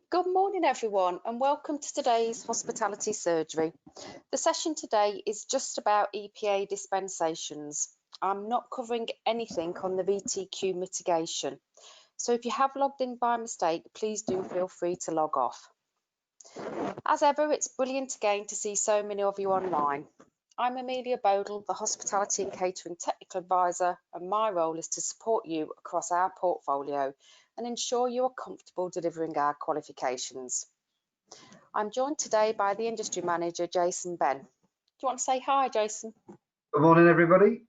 Good morning everyone and welcome to today's hospitality surgery. The session today is just about EPA dispensations. I'm not covering anything on the VTQ mitigation. So if you have logged in by mistake, please do feel free to log off. As ever, it's brilliant again to see so many of you online. I'm Amelia Bodle, the Hospitality and Catering Technical Advisor, and my role is to support you across our portfolio and ensure you are comfortable delivering our qualifications. I'm joined today by the Industry Manager, Jason Ben. Do you want to say hi, Jason? Good morning, everybody.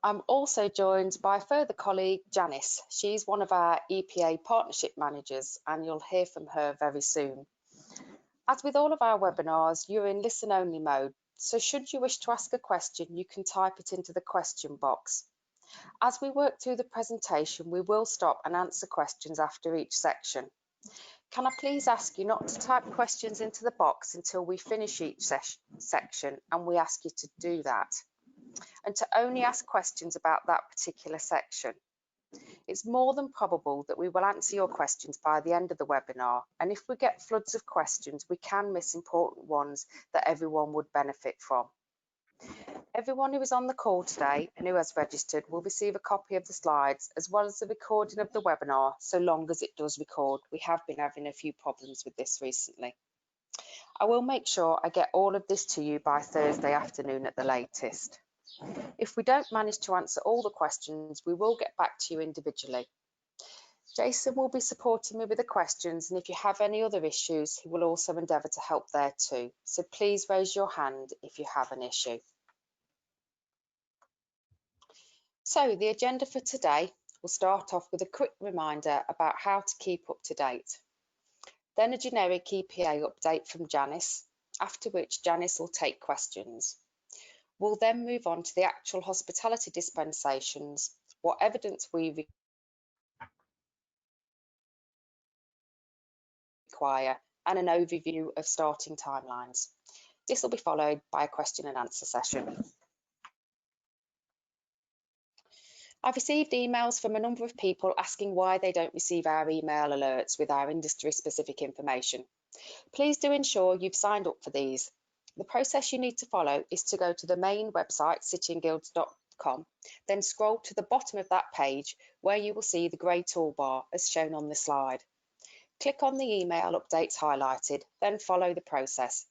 I'm also joined by a further colleague, Janice. She's one of our EPA Partnership Managers, and you'll hear from her very soon. As with all of our webinars, you're in listen-only mode, so should you wish to ask a question, you can type it into the question box. As we work through the presentation, we will stop and answer questions after each section. Can I please ask you not to type questions into the box until we finish each section, and we ask you to do that, and to only ask questions about that particular section. It's more than probable that we will answer your questions by the end of the webinar, and if we get floods of questions, we can miss important ones that everyone would benefit from. Everyone who is on the call today and who has registered will receive a copy of the slides as well as the recording of the webinar, so long as it does record. We have been having a few problems with this recently. I will make sure I get all of this to you by Thursday afternoon at the latest. If we don't manage to answer all the questions, we will get back to you individually. Jason will be supporting me with the questions, and if you have any other issues, he will also endeavour to help there too. So please raise your hand if you have an issue. So the agenda for today will start off with a quick reminder about how to keep up to date. Then a generic EPA update from Janice, after which Janice will take questions. We'll then move on to the actual hospitality dispensations, what evidence we require, and an overview of starting timelines. This will be followed by a question and answer session. I've received emails from a number of people asking why they don't receive our email alerts with our industry-specific information. Please do ensure you've signed up for these. The process you need to follow is to go to the main website, cityandguilds.com, then scroll to the bottom of that page where you will see the grey toolbar as shown on the slide. Click on the email updates highlighted, then follow the process.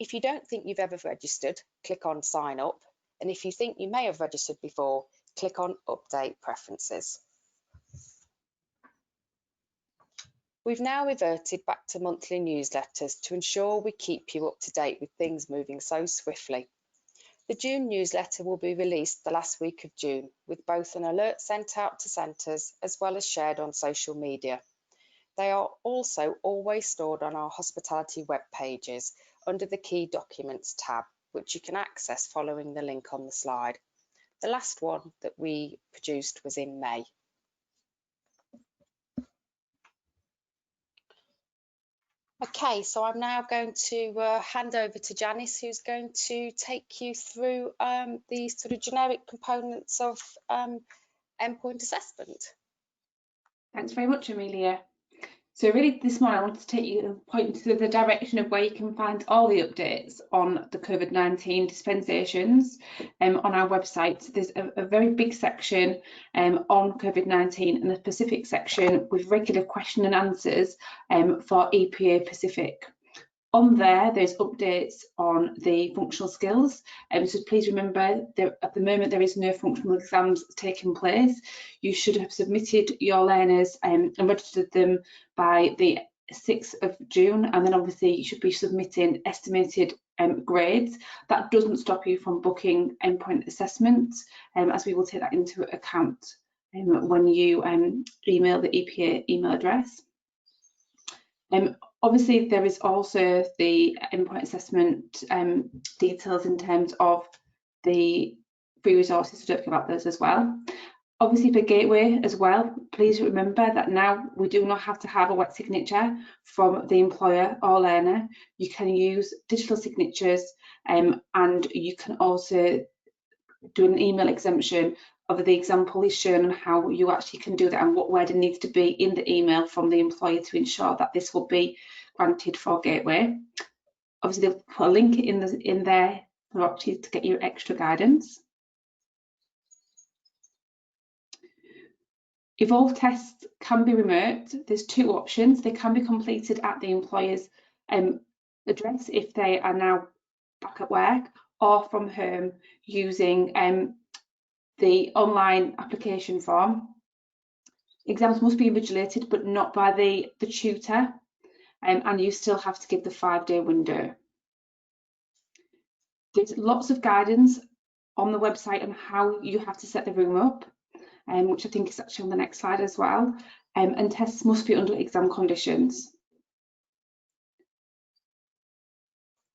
If you don't think you've ever registered, click on sign up, and if you think you may have registered before, click on update preferences. We've now reverted back to monthly newsletters to ensure we keep you up to date with things moving so swiftly. The June newsletter will be released the last week of June, with both an alert sent out to centres as well as shared on social media. They are also always stored on our hospitality web pages under the Key Documents tab, which you can access following the link on the slide. The last one that we produced was in May. Okay, so I'm now going to hand over to Janice, who's going to take you through the sort of generic components of endpoint assessment. Thanks very much, Amelia. So really this morning I want to point to the direction of where you can find all the updates on the COVID-19 dispensations on our website. There's a very big section on COVID-19 and a specific section with regular question and answers for EPA Pacific. On there's updates on the functional skills, so please remember that at the moment there is no functional exams taking place. You should have submitted your learners and registered them by the 6th of June, and then obviously you should be submitting estimated grades. That doesn't stop you from booking endpoint assessments, as we will take that into account when you email the EPA email address. Obviously, there is also the endpoint assessment details in terms of the free resources, so don't forget about those as well. Obviously, for Gateway as well, please remember that now we do not have to have a wet signature from the employer or learner. You can use digital signatures and you can also do an email exemption of the example is shown on how you actually can do that and what wording needs to be in the email from the employer to ensure that this will be granted for Gateway. Obviously, they'll put a link in there for to get your extra guidance. Evolve tests can be remote. There's two options. They can be completed at the employer's address if they are now back at work, or from home using the online application form. Exams must be invigilated, but not by the tutor, and you still have to give the 5-day window. There's lots of guidance on the website on how you have to set the room up, which I think is actually on the next slide as well, and tests must be under exam conditions.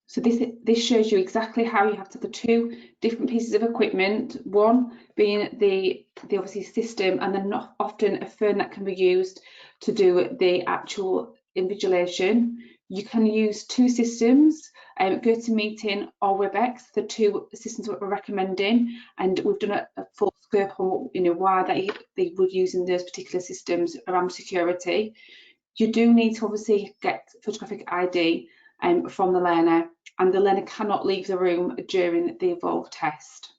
So this shows you exactly how you have to have the two different pieces of equipment, one being the obviously system, and then not often a phone that can be used to do the actual invigilation. You can use two systems, GoToMeeting or WebEx, the two systems that we're recommending, and we've done a full scope on why they were using those particular systems around security. You do need to obviously get photographic ID from the learner, and the learner cannot leave the room during the Evolve test.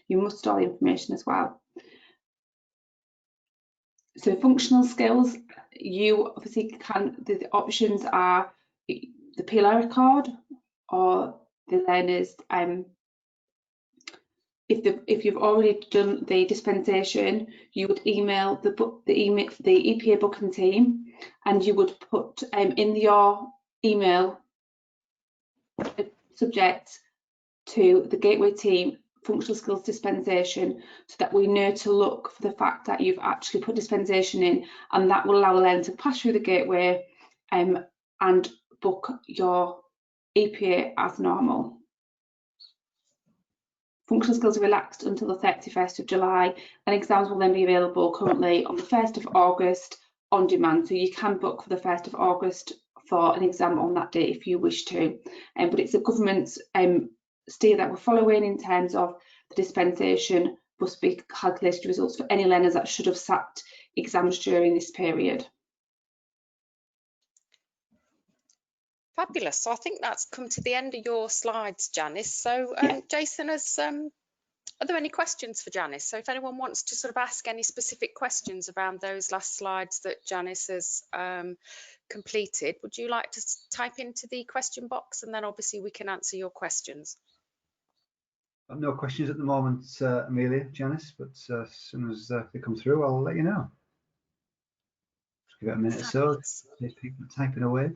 You must store the information as well. So functional skills, you obviously can, the options are the PLI record or the learners, if you've already done the dispensation, you would email the EPA booking team, and you would put in your email subject to the Gateway team functional skills dispensation, so that we know to look for the fact that you've actually put dispensation in, and that will allow the learner to pass through the Gateway and book your EPA as normal. Functional skills are relaxed until the 31st of July, and exams will then be available currently on the 1st of August on demand. So you can book for the 1st of August for an exam on that date if you wish to. But it's a government steer that we're following in terms of the dispensation must be calculated results for any learners that should have sat exams during this period. Fabulous. So I think that's come to the end of your slides, Janice. So Jason, are there any questions for Janice? So if anyone wants to sort of ask any specific questions around those last slides that Janice has completed, would you like to type into the question box, and then obviously we can answer your questions? No questions at the moment, Amelia, Janice, but as soon as they come through, I'll let you know. Just give it a minute or so. People typing away.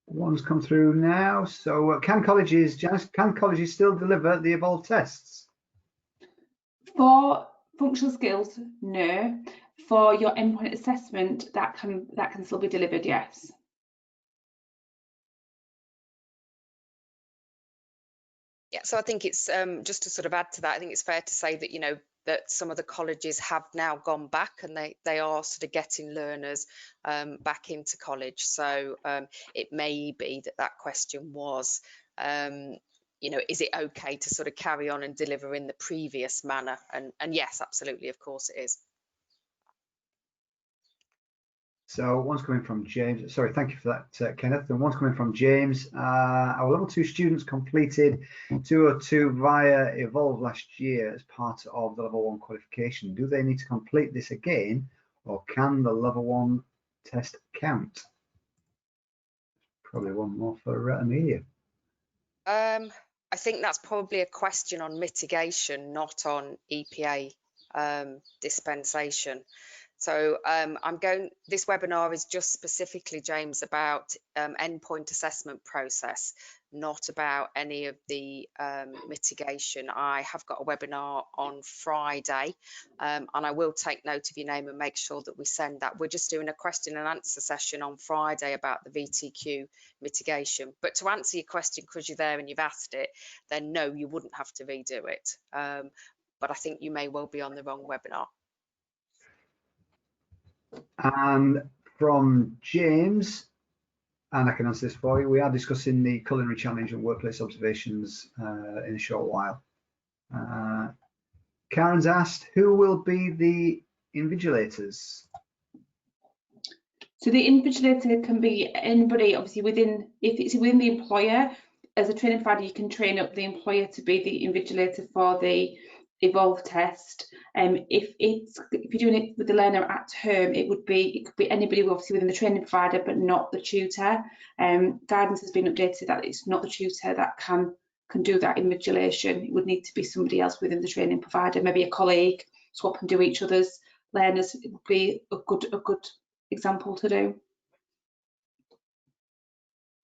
One's come through now. So can colleges, Janice, can colleges still deliver the Evolve tests? For functional skills, no. For your endpoint assessment, that can still be delivered, yes. Yeah, so I think it's just to sort of add to that, I think it's fair to say that, that some of the colleges have now gone back, and they are sort of getting learners back into college. So it may be that question was, is it okay to sort of carry on and deliver in the previous manner? And yes, absolutely, of course it is. So one's coming from James. Sorry, thank you for that, Kenneth. And one's coming from James. Our level 2 students completed 202 via Evolve last year as part of the level 1 qualification. Do they need to complete this again, or can the level 1 test count? Probably one more for Amelia. I think that's probably a question on mitigation, not on EPA dispensation. So this webinar is just specifically, James, about endpoint assessment process, not about any of the mitigation. I have got a webinar on Friday, and I will take note of your name and make sure that we send that. We're just doing a question and answer session on Friday about the VTQ mitigation. But to answer your question, because you're there and you've asked it, then no, you wouldn't have to redo it. But I think you may well be on the wrong webinar. And from James, And I can answer this for you. We are discussing the culinary challenge and workplace observations in a short while. Karen's asked, who will be the invigilators? So the invigilator can be anybody, obviously if it's within the employer. As a training provider, you can train up the employer to be the invigilator for the Evolve test. If you're doing it with the learner at home, it could be anybody obviously within the training provider, but not the tutor. Guidance has been updated that it's not the tutor that can do that invigilation. It would need to be somebody else within the training provider, maybe a colleague, swap and do each other's learners. It would be a good example to do.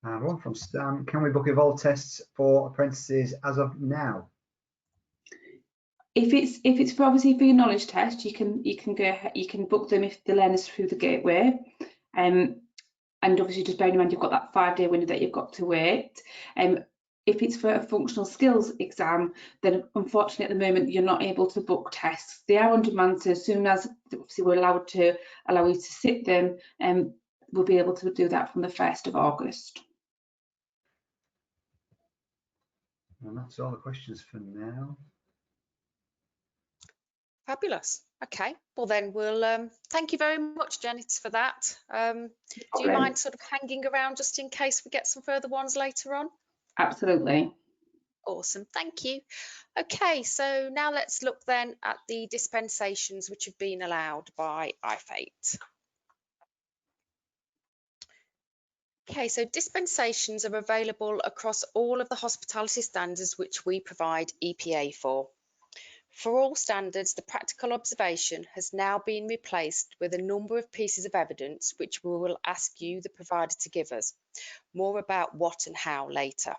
And one from Stan, can we book Evolve tests for apprentices as of now? If it's for obviously for your knowledge test, you can book them if the learner's through the gateway. And obviously just bearing in mind you've got that 5-day window that you've got to wait. If it's for a functional skills exam, then unfortunately at the moment you're not able to book tests. They are on demand, so as soon as obviously we're allowed to allow you to sit them, we'll be able to do that from the 1st of August. And that's all the questions for now. Fabulous. Okay, well then we'll thank you very much, Janet, for that. Do you mind sort of hanging around just in case we get some further ones later on? Absolutely. Awesome, thank you. Okay, so now let's look then at the dispensations which have been allowed by IFATE. Okay, so dispensations are available across all of the hospitality standards which we provide EPA for. For all standards, the practical observation has now been replaced with a number of pieces of evidence which we will ask you, the provider, to give us. More about what and how later.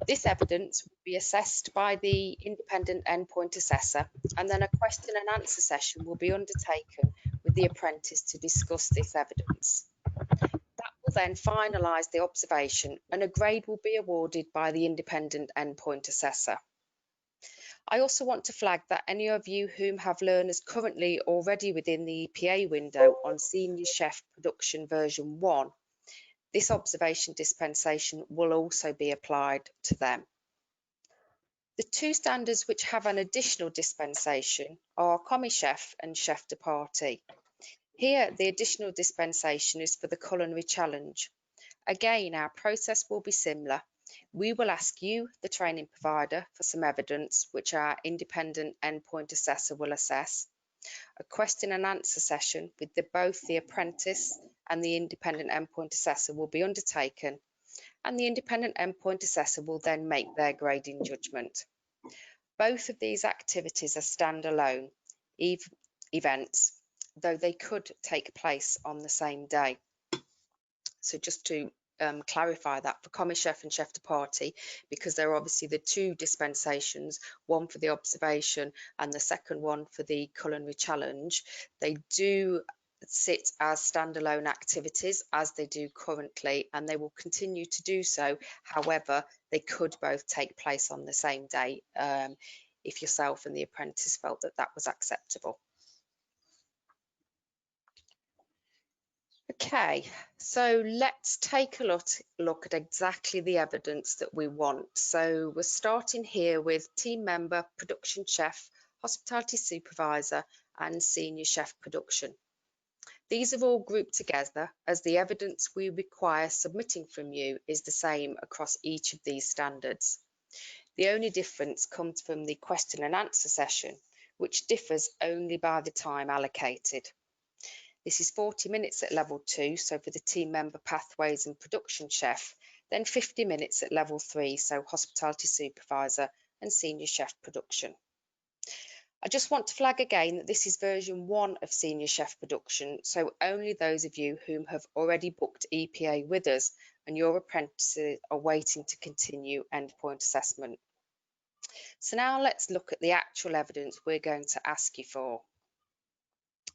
This evidence will be assessed by the independent endpoint assessor, and then a question and answer session will be undertaken with the apprentice to discuss this evidence. That will then finalise the observation, and a grade will be awarded by the independent endpoint assessor. I also want to flag that any of you whom have learners currently already within the EPA window on Senior Chef Production version 1, this observation dispensation will also be applied to them. The two standards which have an additional dispensation are Commis Chef and Chef de Partie. Here, the additional dispensation is for the culinary challenge. Again, our process will be similar. We will ask you, the training provider, for some evidence which our independent endpoint assessor will assess. A question and answer session with both the apprentice and the independent endpoint assessor will be undertaken, and the independent endpoint assessor will then make their grading judgment. Both of these activities are standalone events, though they could take place on the same day. So just to clarify that for Commis Chef and Chef de Partie, because they're obviously the two dispensations, one for the observation and the second one for the culinary challenge, they do sit as standalone activities as they do currently, and they will continue to do so. However, they could both take place on the same day if yourself and the apprentice felt that that was acceptable. Okay, so let's take a look at exactly the evidence that we want. So we're starting here with team member, production chef, hospitality supervisor, and senior chef production. These are all grouped together as the evidence we require submitting from you is the same across each of these standards. The only difference comes from the question and answer session, which differs only by the time allocated. This is 40 minutes at level 2, so for the team member, pathways and production chef, then 50 minutes at level 3, so hospitality supervisor and senior chef production. I just want to flag again that this is version 1 of senior chef production, so only those of you whom have already booked EPA with us and your apprentices are waiting to continue endpoint assessment. So now let's look at the actual evidence we're going to ask you for.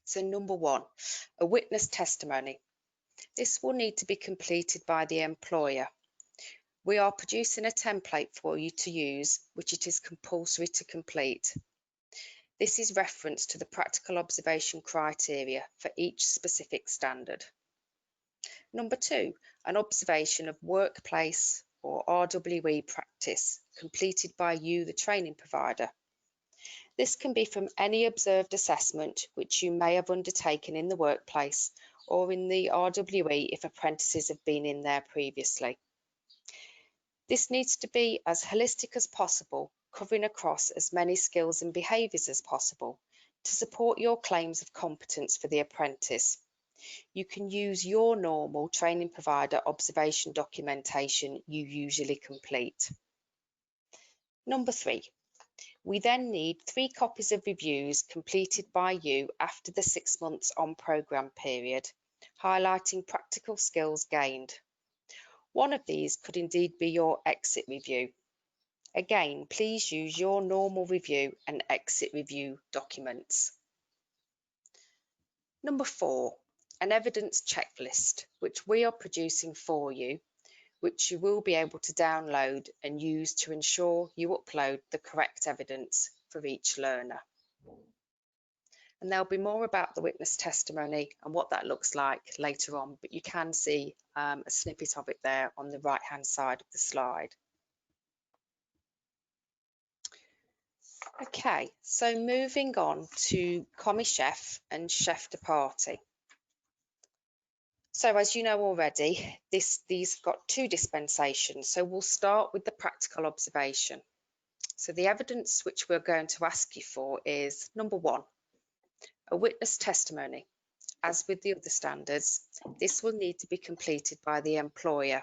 So number 1, a witness testimony. This will need to be completed by the employer. We are producing a template for you to use, which it is compulsory to complete. This is referenced to the practical observation criteria for each specific standard. Number 2, an observation of workplace or RWE practice completed by you, the training provider. This can be from any observed assessment which you may have undertaken in the workplace or in the RWE if apprentices have been in there previously. This needs to be as holistic as possible, covering across as many skills and behaviours as possible to support your claims of competence for the apprentice. You can use your normal training provider observation documentation you usually complete. Number 3. We then need 3 copies of reviews completed by you after the 6 months on programme period, highlighting practical skills gained. One of these could indeed be your exit review. Again, please use your normal review and exit review documents. Number 4, an evidence checklist, which we are producing for you, which you will be able to download and use to ensure you upload the correct evidence for each learner. And there'll be more about the witness testimony and what that looks like later on, but you can see a snippet of it there on the right hand side of the slide. Okay, so moving on to Commis Chef and Chef de Partie. So as you know already, these have got 2 dispensations, so we'll start with the practical observation. So the evidence which we're going to ask you for is, number 1, a witness testimony. As with the other standards, this will need to be completed by the employer.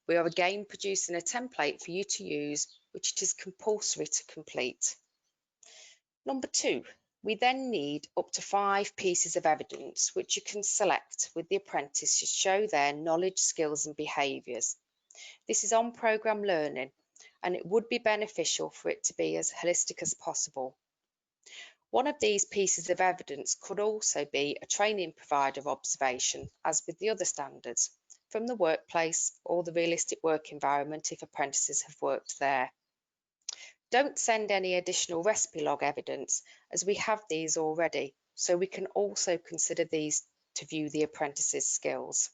We are again producing a template for you to use, which it is compulsory to complete. Number 2, we then need up to 5 pieces of evidence which you can select with the apprentice to show their knowledge, skills and behaviours. This is on programme learning and it would be beneficial for it to be as holistic as possible. One of these pieces of evidence could also be a training provider observation, as with the other standards, from the workplace or the realistic work environment if apprentices have worked there. Don't send any additional recipe log evidence, as we have these already, so we can also consider these to view the apprentice's skills.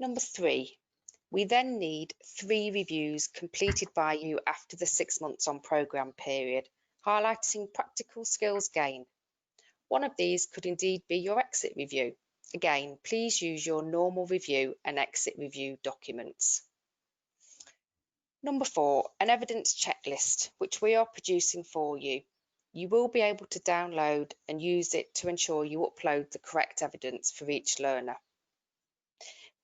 Number 3, we then need 3 reviews completed by you after the 6 months on programme period, highlighting practical skills gained. One of these could indeed be your exit review. Again, please use your normal review and exit review documents. Number 4, an evidence checklist, which we are producing for you. You will be able to download and use it to ensure you upload the correct evidence for each learner.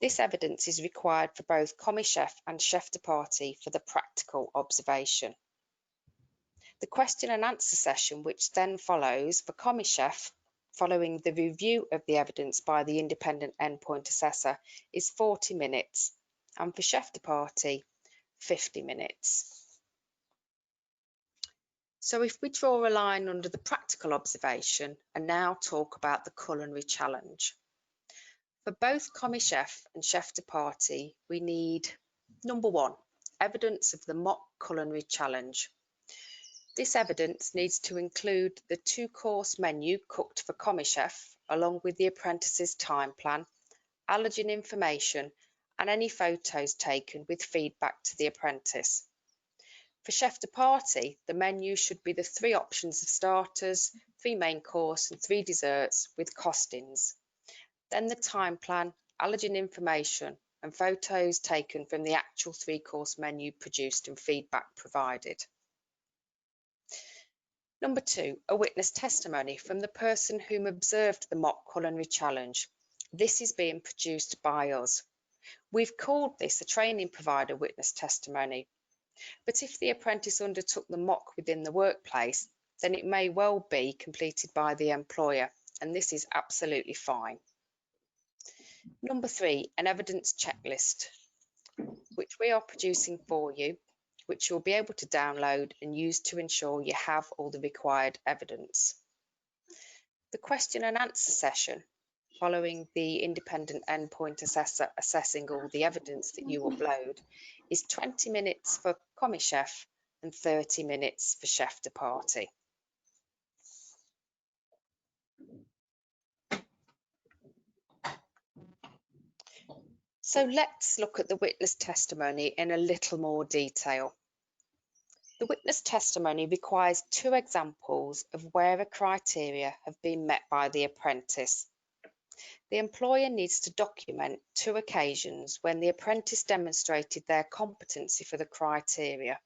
This evidence is required for both Commis Chef and Chef de Partie for the practical observation. The question and answer session, which then follows for Commis Chef, following the review of the evidence by the independent endpoint assessor, is 40 minutes, and for Chef de Partie, 50 minutes. So if we draw a line under the practical observation and now talk about the culinary challenge. For both Commis Chef and Chef de Partie, we need, number 1, evidence of the mock culinary challenge. This evidence needs to include the 2-course menu cooked for Commis Chef, along with the apprentice's time plan, allergen information, and any photos taken with feedback to the apprentice. For Chef de Partie, the menu should be the 3 options of starters, 3 main course and 3 desserts with costings. Then the time plan, allergen information and photos taken from the actual 3-course menu produced and feedback provided. Number 2, a witness testimony from the person whom observed the mock culinary challenge. This is being produced by us. We've called this a training provider witness testimony, but if the apprentice undertook the mock within the workplace, then it may well be completed by the employer, and this is absolutely fine. Number 3, an evidence checklist, which we are producing for you, which you'll be able to download and use to ensure you have all the required evidence. The question and answer session, following the independent endpoint assessor assessing all the evidence that you upload, is 20 minutes for Commis Chef and 30 minutes for Chef de Partie. So let's look at the witness testimony in a little more detail. The witness testimony requires 2 examples of where a criteria have been met by the apprentice. The employer needs to document 2 occasions when the apprentice demonstrated their competency for the criteria.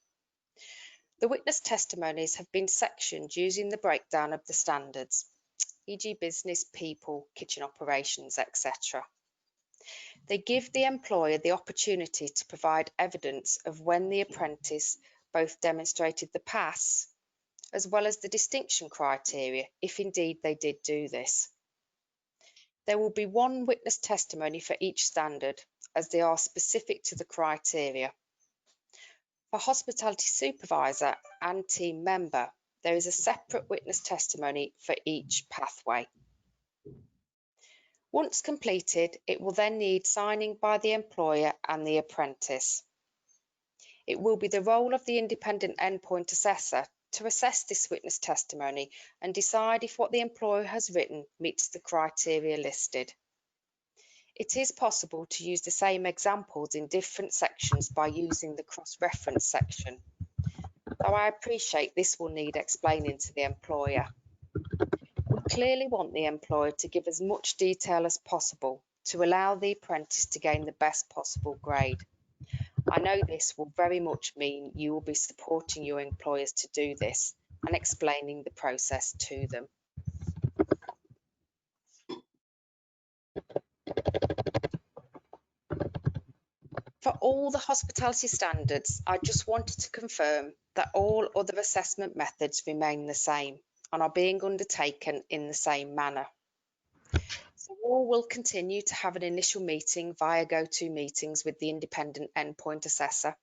The witness testimonies have been sectioned using the breakdown of the standards, e.g. business, people, kitchen operations, etc. They give the employer the opportunity to provide evidence of when the apprentice both demonstrated the pass as well as the distinction criteria, if indeed they did do this. There will be 1 witness testimony for each standard, as they are specific to the criteria. For hospitality supervisor and team member, there is a separate witness testimony for each pathway. Once completed, it will then need signing by the employer and the apprentice. It will be the role of the independent endpoint assessor to assess this witness testimony and decide if what the employer has written meets the criteria listed. It is possible to use the same examples in different sections by using the cross-reference section, though I appreciate this will need explaining to the employer. We clearly want the employer to give as much detail as possible to allow the apprentice to gain the best possible grade. I know this will very much mean you will be supporting your employers to do this and explaining the process to them. For all the hospitality standards, I just wanted to confirm that all other assessment methods remain the same and are being undertaken in the same manner. So all will continue to have an initial meeting via GoToMeetings with the independent endpoint assessor.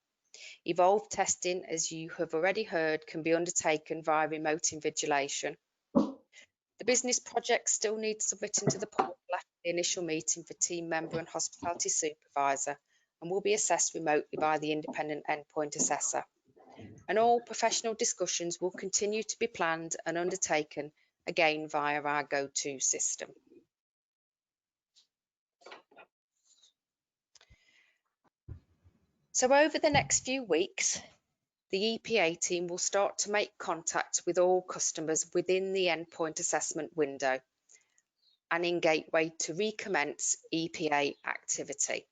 Evolved testing, as you have already heard, can be undertaken via remote invigilation. The business projects still need submitting to the portal after the initial meeting for team member and hospitality supervisor and will be assessed remotely by the independent endpoint assessor. And all professional discussions will continue to be planned and undertaken again via our GoTo system. So over the next few weeks, the EPA team will start to make contact with all customers within the endpoint assessment window and in Gateway to recommence EPA activity.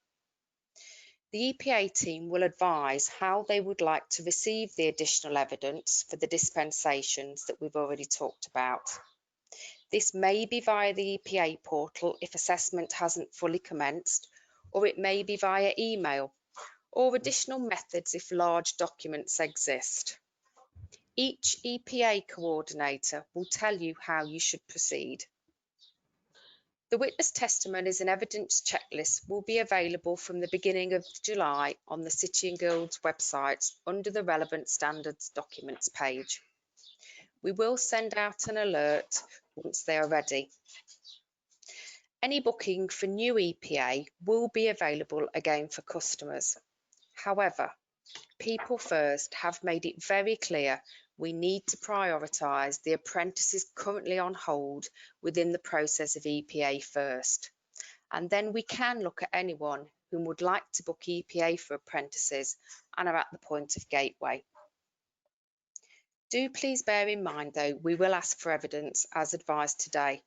The EPA team will advise how they would like to receive the additional evidence for the dispensations that we've already talked about. This may be via the EPA portal if assessment hasn't fully commenced, or it may be via email, or additional methods if large documents exist. Each EPA coordinator will tell you how you should proceed. The witness testimonies and evidence checklist will be available from the beginning of July on the City and Guilds websites under the relevant standards documents page. We will send out an alert once they are ready. Any booking for new EPA will be available again for customers. However, People First have made it very clear we need to prioritise the apprentices currently on hold within the process of EPA first. And then we can look at anyone who would like to book EPA for apprentices and are at the point of gateway. Do please bear in mind though, we will ask for evidence as advised today.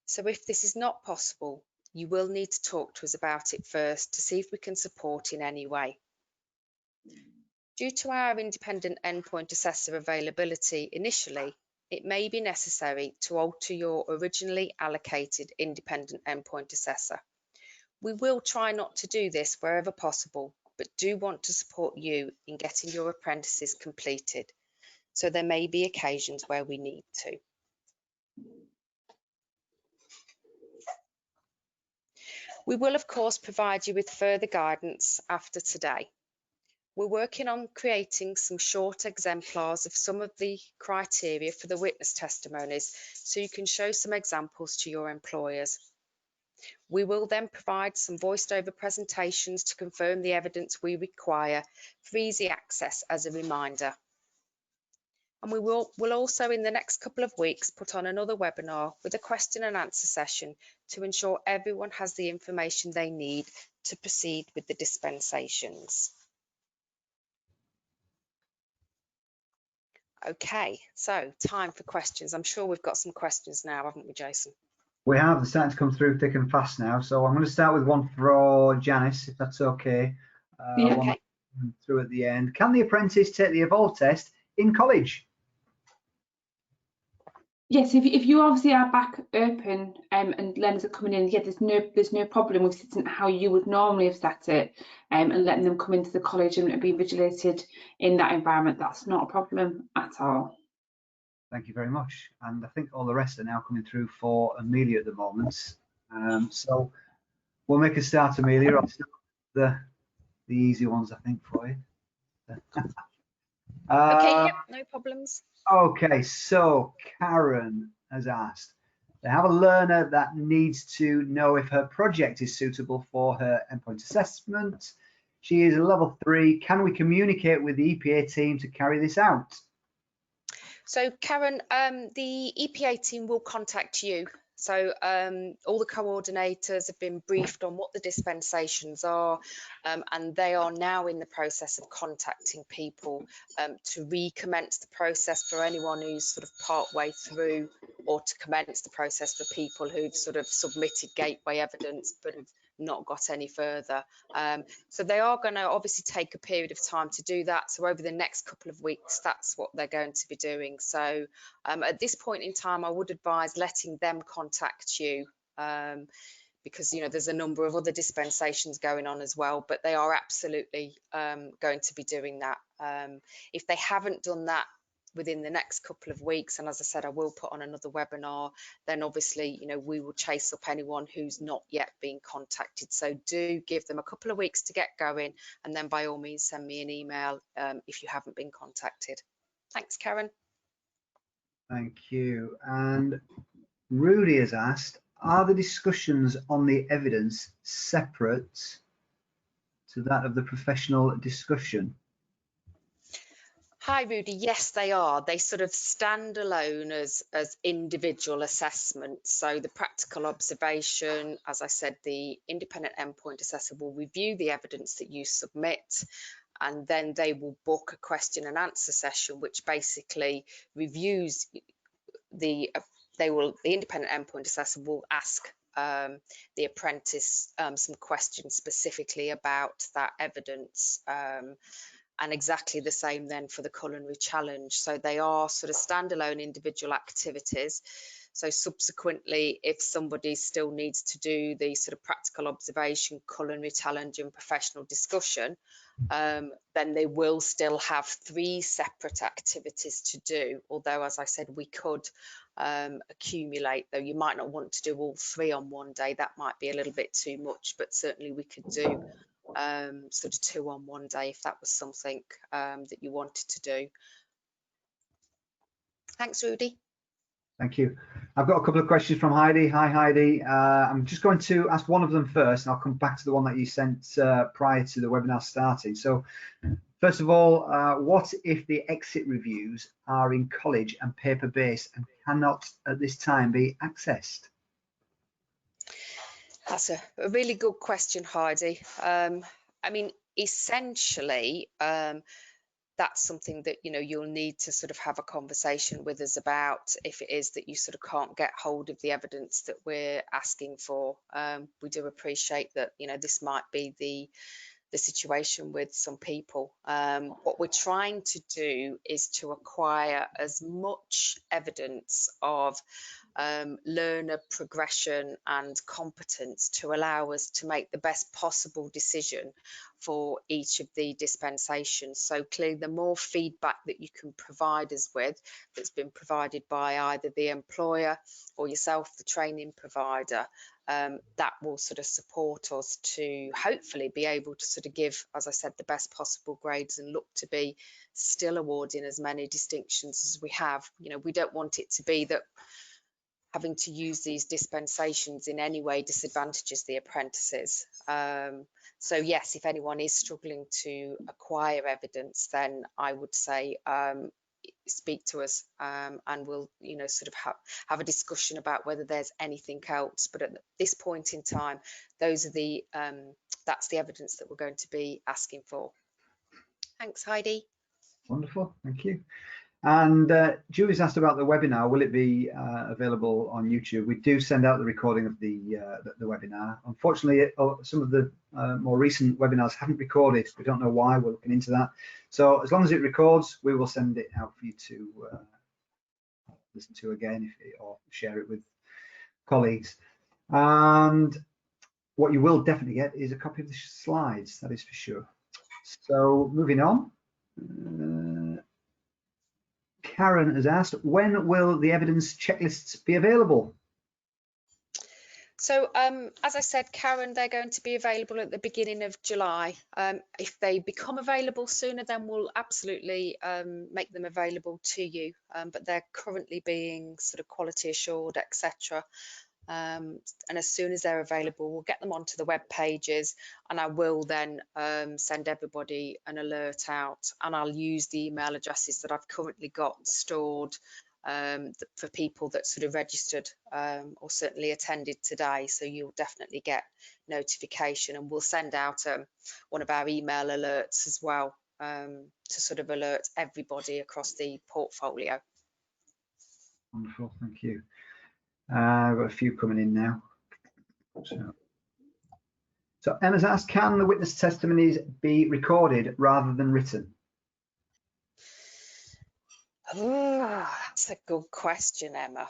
So if this is not possible, you will need to talk to us about it first to see if we can support in any way. Due to our independent endpoint assessor availability initially, it may be necessary to alter your originally allocated independent endpoint assessor. We will try not to do this wherever possible, but do want to support you in getting your apprentices completed. So there may be occasions where we need to. We will of course provide you with further guidance after today. We're working on creating some short exemplars of some of the criteria for the witness testimonies so you can show some examples to your employers. We will then provide some voiced over presentations to confirm the evidence we require for easy access as a reminder. And we'll also in the next couple of weeks put on another webinar with a question and answer session to ensure everyone has the information they need to proceed with the dispensations. Okay, so time for questions. I'm sure we've got some questions now, haven't we, Jason? We have. They're starting to come through thick and fast now. So I'm going to start with one for Janice, if that's okay. Yeah. Okay. Through at the end. Can the apprentice take the Evolve test in college? Yes, if you obviously are back open and learners are coming in, yeah, there's no problem with setting how you would normally have set it and letting them come into the college and be vigilated in that environment. That's not a problem at all. Thank you very much. And I think all the rest are now coming through for Amelia at the moment. So we'll make a start, Amelia. I'll start with the easy ones, I think, for you. Okay, yep, no problems. Okay, so Karen has asked, they have a learner that needs to know if her project is suitable for her endpoint assessment. She is a level 3. Can we communicate with the EPA team to carry this out? So Karen, the EPA team will contact you. So all the coordinators have been briefed on what the dispensations are, and they are now in the process of contacting people to recommence the process for anyone who's sort of part way through, or to commence the process for people who've sort of submitted gateway evidence but have not got any further. So they are going to obviously take a period of time to do that. So over the next couple of weeks, that's what they're going to be doing. So at this point in time, I would advise letting them contact you because, you know, there's a number of other dispensations going on as well, but they are absolutely going to be doing that. If they haven't done that within the next couple of weeks, and as I said, I will put on another webinar, then obviously, you know, we will chase up anyone who's not yet been contacted. So do give them a couple of weeks to get going, and then by all means send me an email if you haven't been contacted. Thanks, Karen. Thank you. And Rudy has asked, are the discussions on the evidence separate to that of the professional discussion? Hi, Rudy. Yes, they are. They sort of stand alone as individual assessments. So the practical observation, as I said, the independent endpoint assessor will review the evidence that you submit, and then they will book a question and answer session, which basically reviews the independent endpoint assessor will ask the apprentice some questions specifically about that evidence. And exactly the same then for the culinary challenge. So they are sort of standalone individual activities. So subsequently, if somebody still needs to do the sort of practical observation, culinary challenge and professional discussion, then they will still have 3 separate activities to do. Although, as I said, we could accumulate, though you might not want to do all 3 on one day. That might be a little bit too much, but certainly we could do sort of 2 on one day if that was something that you wanted to do. Thanks, Rudy. Thank you. I've got a couple of questions from Heidi. Hi, Heidi. I'm just going to ask one of them first, and I'll come back to the one that you sent prior to the webinar starting. So, first of all, what if the exit reviews are in college and paper-based and cannot at this time be accessed? That's a really good question, Heidi. I mean, essentially, that's something that, you know, you'll need to sort of have a conversation with us about if it is that you sort of can't get hold of the evidence that we're asking for. We do appreciate that, you know, this might be the situation with some people. What we're trying to do is to acquire as much evidence of learner progression and competence to allow us to make the best possible decision for each of the dispensations. So clearly, the more feedback that you can provide us with that's been provided by either the employer or yourself, the training provider, that will sort of support us to hopefully be able to sort of give, as I said, the best possible grades and look to be still awarding as many distinctions as we have. You know, we don't want it to be that having to use these dispensations in any way disadvantages the apprentices. So yes, if anyone is struggling to acquire evidence, then I would say speak to us, and we'll, you know, sort of have a discussion about whether there's anything else. But at this point in time, those are the that's the evidence that we're going to be asking for. Thanks, Heidi. Wonderful, thank you. And Julie's asked about the webinar. Will it be available on YouTube? We do send out the recording of the webinar. Unfortunately, some of the more recent webinars haven't recorded. We don't know why. We're looking into that. So as long as it records, we will send it out for you to listen to again or share it with colleagues. And what you will definitely get is a copy of the slides, that is for sure. So moving on. Karen has asked, when will the evidence checklists be available? So as I said, Karen, they're going to be available at the beginning of July. If they become available sooner, then we'll absolutely make them available to you. But they're currently being sort of quality assured, etc. And as soon as they're available, we'll get them onto the web pages, and I will then send everybody an alert out, and I'll use the email addresses that I've currently got stored for people that sort of registered or certainly attended today. So you'll definitely get notification, and we'll send out one of our email alerts as well to sort of alert everybody across the portfolio. Wonderful, thank you. I've got a few coming in now. So Emma's asked, can the witness testimonies be recorded rather than written? Oh, that's a good question, Emma.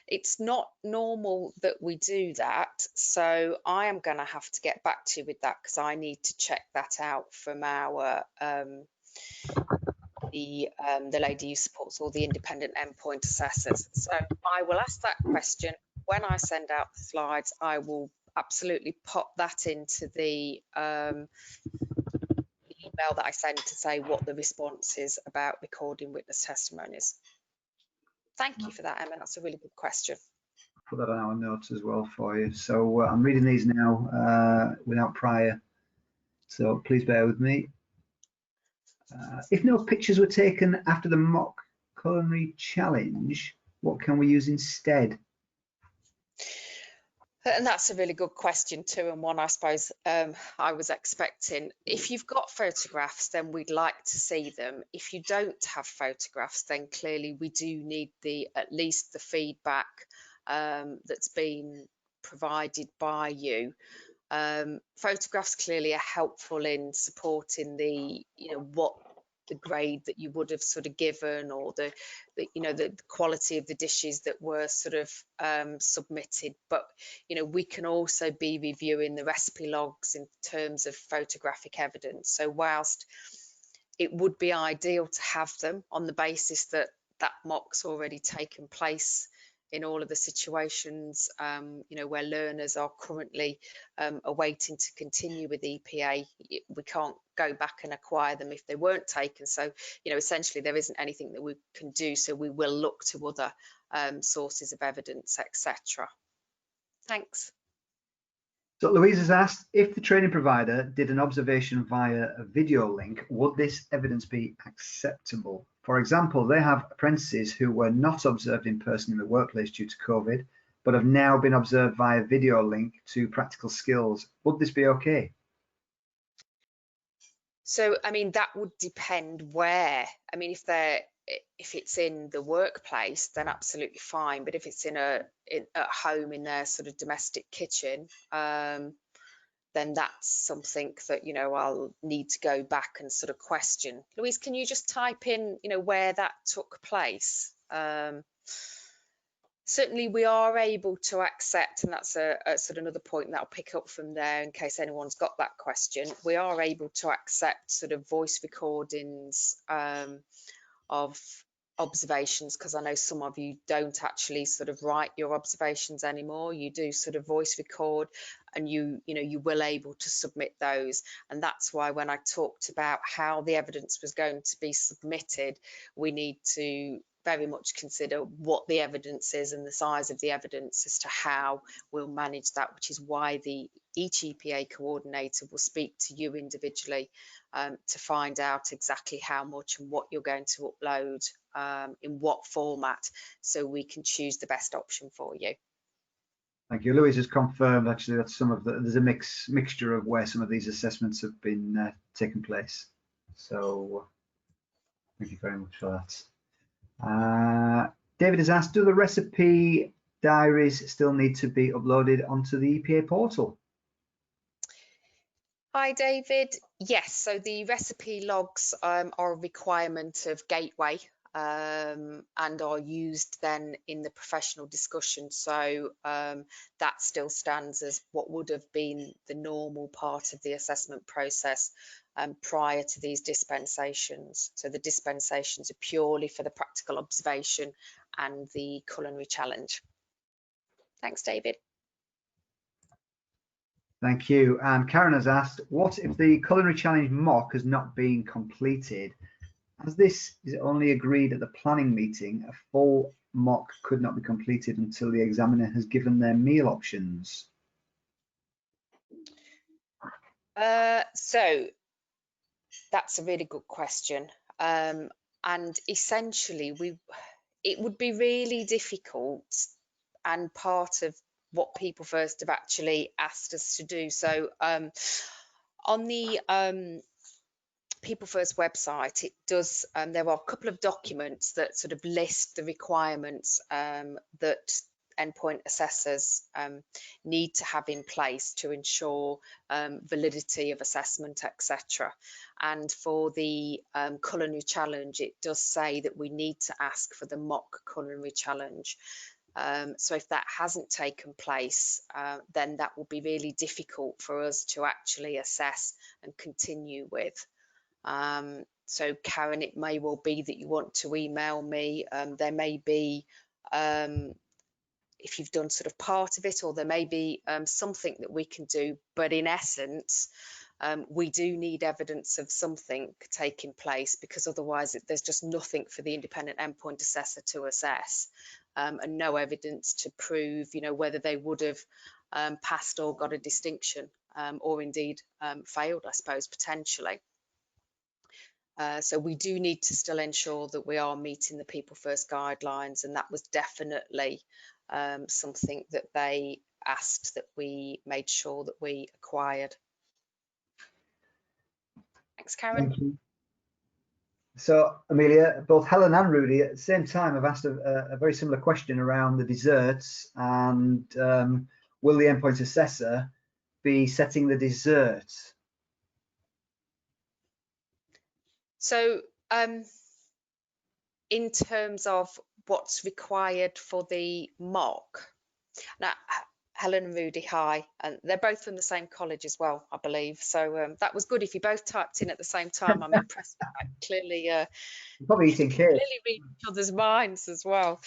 It's not normal that we do that, so I am going to have to get back to you with that, because I need to check that out from our the lady who supports all the independent endpoint assessors. So I will ask that question when I send out the slides. I will absolutely pop that into the email that I send to say what the response is about recording witness testimonies. Thank you for that, Emma. That's a really good question. Put that on our notes as well for you. So I'm reading these now without prior, so please bear with me. If no pictures were taken after the mock culinary challenge, what can we use instead? And that's a really good question too, and one I suppose I was expecting. If you've got photographs, then we'd like to see them. If you don't have photographs, then clearly we do need at least the feedback that's been provided by you. Photographs clearly are helpful in supporting the, what the grade that you would have sort of given, or the quality of the dishes that were sort of submitted. But we can also be reviewing the recipe logs in terms of photographic evidence. So whilst it would be ideal to have them on the basis that that mock's already taken place in all of the situations, where learners are currently awaiting to continue with EPA, we can't go back and acquire them if they weren't taken. So, essentially there isn't anything that we can do. So we will look to other sources of evidence, etc. Thanks. So Louise has asked, if the training provider did an observation via a video link, would this evidence be acceptable? For example, they have apprentices who were not observed in person in the workplace due to COVID, but have now been observed via video link to practical skills. Would this be okay? So, I mean, that would depend where. I mean, if it's in the workplace, then absolutely fine. But if it's at home in their sort of domestic kitchen, then that's something that, I'll need to go back and sort of question. Louise, can you just type in, where that took place? Certainly we are able to accept, and that's a sort of another point that I'll pick up from there in case anyone's got that question. We are able to accept sort of voice recordings of observations, because I know some of you don't actually sort of write your observations anymore. You do sort of voice record, and you will able to submit those. And that's why when I talked about how the evidence was going to be submitted, we need to very much consider what the evidence is and the size of the evidence as to how we'll manage that, which is why the each EPA coordinator will speak to you individually to find out exactly how much and what you're going to upload, in what format, so we can choose the best option for you. Thank you. Louise has confirmed actually that there's a mixture of where some of these assessments have been taking place. So thank you very much for that. David has asked, do the recipe diaries still need to be uploaded onto the EPA portal? Hi David. Yes, so the recipe logs are a requirement of Gateway, and are used then in the professional discussion. So that still stands as what would have been the normal part of the assessment process prior to these dispensations. So the dispensations are purely for the practical observation and the culinary challenge. Thanks, David. Thank you. And Karen has asked, what if the culinary challenge mock has not been completed? As this is only agreed at the planning meeting, a full mock could not be completed until the examiner has given their meal options. So that's a really good question. And essentially, it would be really difficult, and part of what People First have actually asked us to do. So on the People First website, it does, there are a couple of documents that sort of list the requirements that endpoint assessors need to have in place to ensure validity of assessment, etc. And for the culinary challenge, it does say that we need to ask for the mock culinary challenge. So if that hasn't taken place, then that will be really difficult for us to actually assess and continue with. So Karen, it may well be that you want to email me. There may be, if you've done sort of part of it, or there may be something that we can do, but in essence, we do need evidence of something taking place, because otherwise there's just nothing for the independent endpoint assessor to assess, and no evidence to prove, you know, whether they would have passed or got a distinction, or indeed failed, I suppose, potentially. So we do need to still ensure that we are meeting the People First guidelines, and that was definitely something that they asked that we made sure that we acquired. Thanks, Karen. Thank you. So, Amelia, both Helen and Rudy at the same time have asked a very similar question around the desserts, and will the endpoint assessor be setting the desserts? So in terms of what's required for the mock, now Helen and Rudy, hi, and they're both from the same college as well, I believe. So that was good. If you both typed in at the same time, I'm impressed with that. Clearly, Probably eating cake. Clearly read each other's minds as well.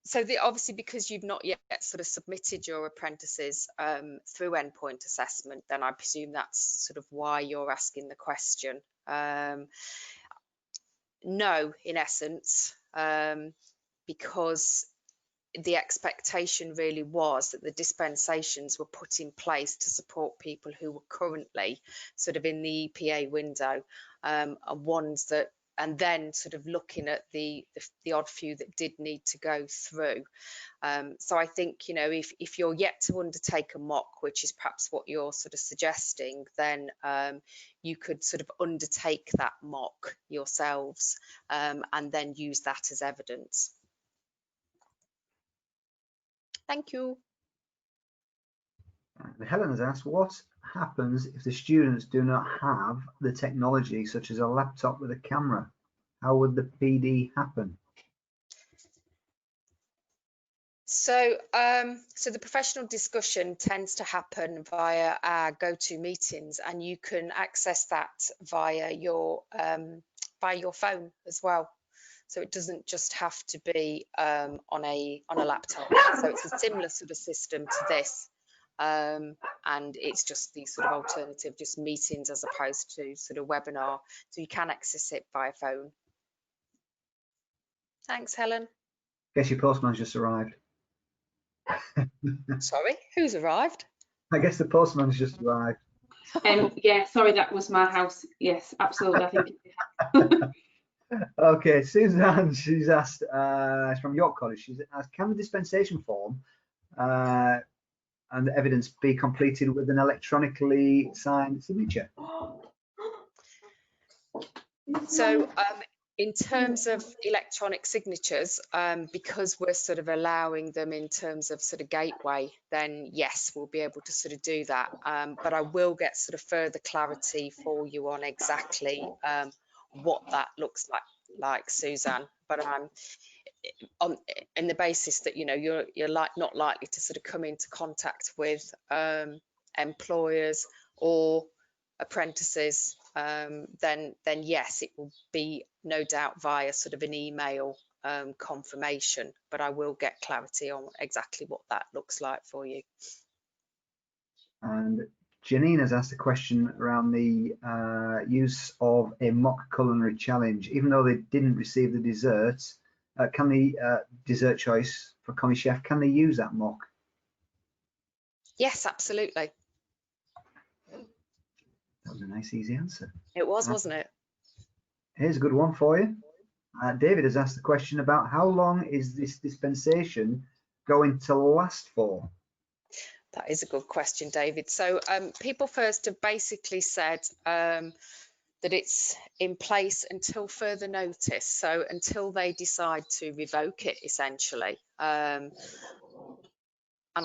So obviously, because you've not yet sort of submitted your apprentices through endpoint assessment, then I presume that's sort of why you're asking the question. No, in essence, because the expectation really was that the dispensations were put in place to support people who were currently sort of in the EPA window, and ones that, and then sort of looking at the odd few that did need to go through. So I think, you know, if you're yet to undertake a mock, which is perhaps what you're sort of suggesting, then you could sort of undertake that mock yourselves, and then use that as evidence. Thank you. Helen has asked, what happens if the students do not have the technology, such as a laptop with a camera? How would the PD happen? So, so the professional discussion tends to happen via our go-to meetings, and you can access that via your phone as well. So it doesn't just have to be on a laptop. So it's a similar sort of system to this, and it's just the sort of alternative, just meetings as opposed to sort of webinar. So you can access it via phone. Thanks, Helen. Guess your postman's just arrived. Sorry, who's arrived? I guess the postman's just arrived. Yeah, sorry, that was my house. Yes, absolutely. I think. Okay, Suzanne, she's asked, it's from York College, she's asked, can the dispensation form and the evidence be completed with an electronically signed signature? So in terms of electronic signatures, because we're sort of allowing them in terms of sort of gateway, then yes, we'll be able to sort of do that. But I will get sort of further clarity for you on exactly what that looks like, Suzanne. But I'm on in the basis that you're not likely to sort of come into contact with employers or apprentices, then yes, it will be no doubt via sort of an email confirmation, but I will get clarity on exactly what that looks like for you. And Janine has asked a question around the use of a mock culinary challenge. Even though they didn't receive the desserts, can the dessert choice for Commis chef, can they use that mock? Yes, absolutely. That was a nice, easy answer. It was, wasn't it? Here's a good one for you. David has asked the question about how long is this dispensation going to last for? That is a good question, David. So People First have basically said that it's in place until further notice, so until they decide to revoke it, essentially. And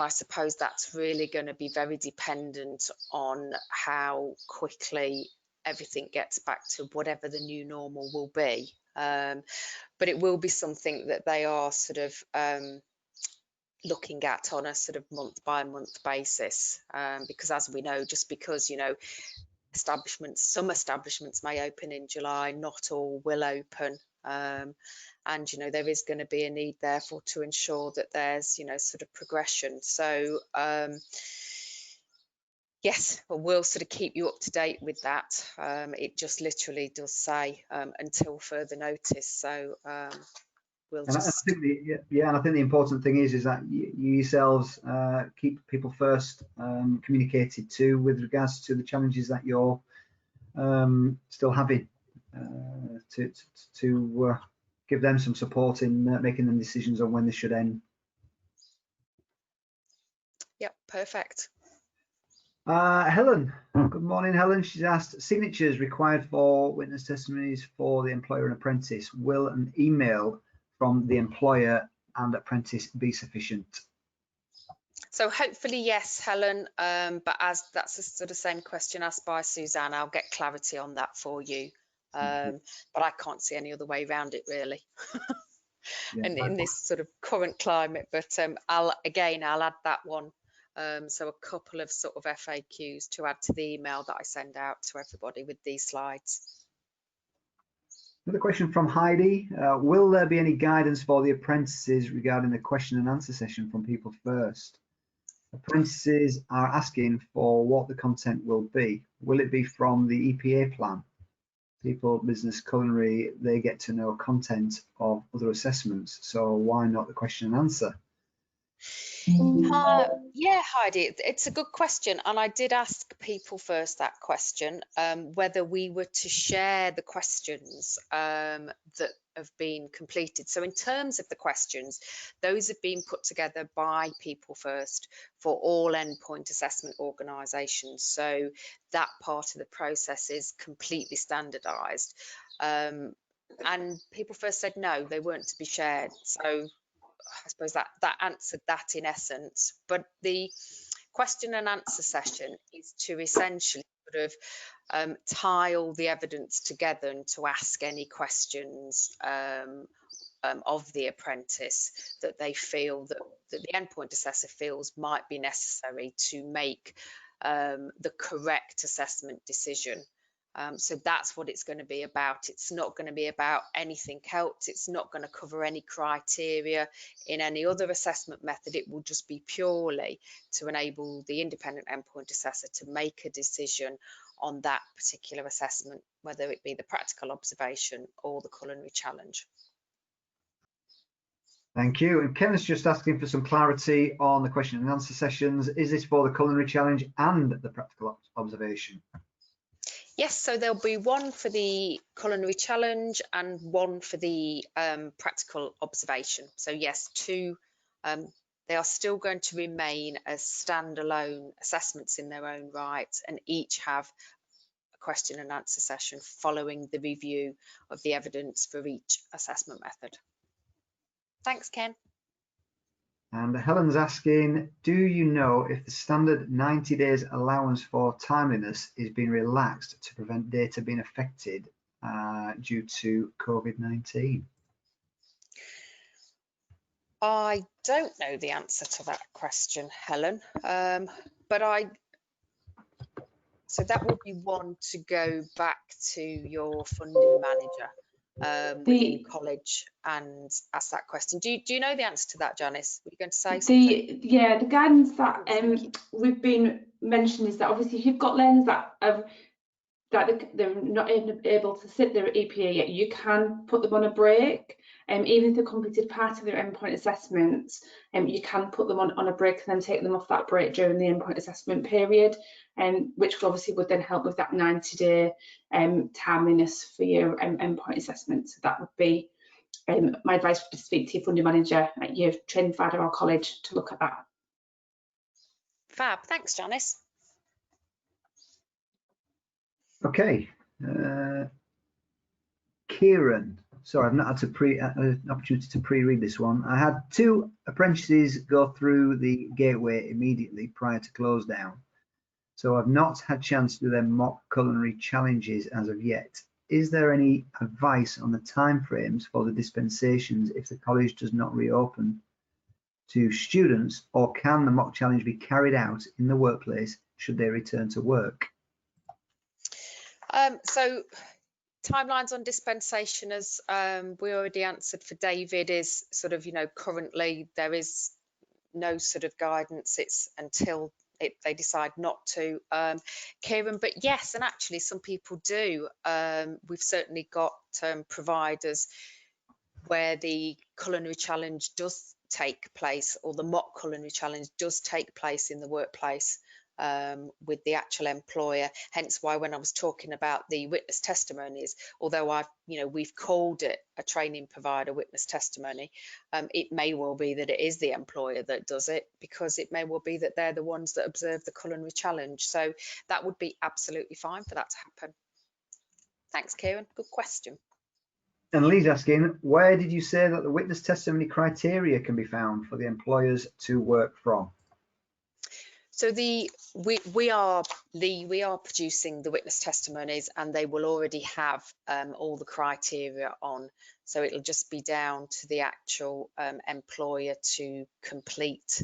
I suppose that's really going to be very dependent on how quickly everything gets back to whatever the new normal will be. But it will be something that they are sort of looking at on a sort of month by month basis, because as we know, just because some establishments may open in July, not all will open, and there is going to be a need therefore to ensure that there's sort of progression. So yes, we'll sort of keep you up to date with that. It just literally does say until further notice, so we'll And just I think and I think the important thing is that you yourselves keep People First communicated to with regards to the challenges that you're still having, to give them some support in making them decisions on when this should end. Yep, perfect. Helen, good morning, Helen. She's asked, signatures required for witness testimonies for the employer and apprentice. Will an email from the employer and apprentice be sufficient? So hopefully yes, Helen, but as that's the sort of same question asked by Suzanne, I'll get clarity on that for you. But I can't see any other way around it really. And in this sort of current climate, but I'll add that one. So a couple of sort of FAQs to add to the email that I send out to everybody with these slides. Another question from Heidi. Will there be any guidance for the apprentices regarding the question and answer session from People First? Apprentices are asking for what the content will be. Will it be from the EPA plan? People, business, culinary, they get to know content of other assessments. So why not the question and answer? Yeah, Heidi, it's a good question. And I did ask People First that question, whether we were to share the questions that have been completed. So in terms of the questions, those have been put together by People First for all endpoint assessment organisations. So that part of the process is completely standardised. And People First said no, they weren't to be shared. So I suppose that answered that in essence. But the question and answer session is to essentially sort of tie all the evidence together and to ask any questions of the apprentice that they feel that the endpoint assessor feels might be necessary to make the correct assessment decision. So that's what it's going to be about. It's not going to be about anything else. It's not going to cover any criteria in any other assessment method. It will just be purely to enable the independent endpoint assessor to make a decision on that particular assessment, whether it be the practical observation or the culinary challenge. Thank you. And Kenneth's just asking for some clarity on the question and answer sessions. Is this for the culinary challenge and the practical observation? Yes, so there'll be one for the culinary challenge and one for the practical observation. So yes, two, they are still going to remain as standalone assessments in their own right, and each have a question and answer session following the review of the evidence for each assessment method. Thanks, Ken. And Helen's asking, do you know if the standard 90 days allowance for timeliness is being relaxed to prevent data being affected due to COVID-19? I don't know the answer to that question, Helen, so that would be one to go back to your funding manager within college and ask that question. Do you know the answer to that, Janice? Were you going to say something? The guidance that we've been mentioning is that obviously if you've got learners that they're not able to sit their EPA yet, you can put them on a break. Even if they've completed part of their endpoint assessment, you can put them on a break and then take them off that break during the endpoint assessment period, which obviously would then help with that 90-day timeliness for your endpoint assessment. So that would be my advice would be to speak to your funding manager at your training provider or college to look at that. Fab, thanks, Janice. Okay, Kieran. Sorry, I've not had an opportunity to pre-read this one. I had 2 apprentices go through the gateway immediately prior to close down, so I've not had chance to do their mock culinary challenges as of yet. Is there any advice on the timeframes for the dispensations if the college does not reopen to students, or can the mock challenge be carried out in the workplace should they return to work? So timelines on dispensation, as we already answered for David, is sort of, currently there is no sort of guidance. It's until they decide not to, Kieran. But yes, and actually some people do. We've certainly got providers where the culinary challenge does take place, or the mock culinary challenge does take place in the workplace with the actual employer. Hence why when I was talking about the witness testimonies, although we've called it a training provider witness testimony, it may well be that it is the employer that does it, because it may well be that they're the ones that observe the culinary challenge. So that would be absolutely fine for that to happen. Thanks, Kieran. Good question. And Lee's asking, where did you say that the witness testimony criteria can be found for the employers to work from? So we are producing the witness testimonies, and they will already have all the criteria on. So it'll just be down to the actual employer to complete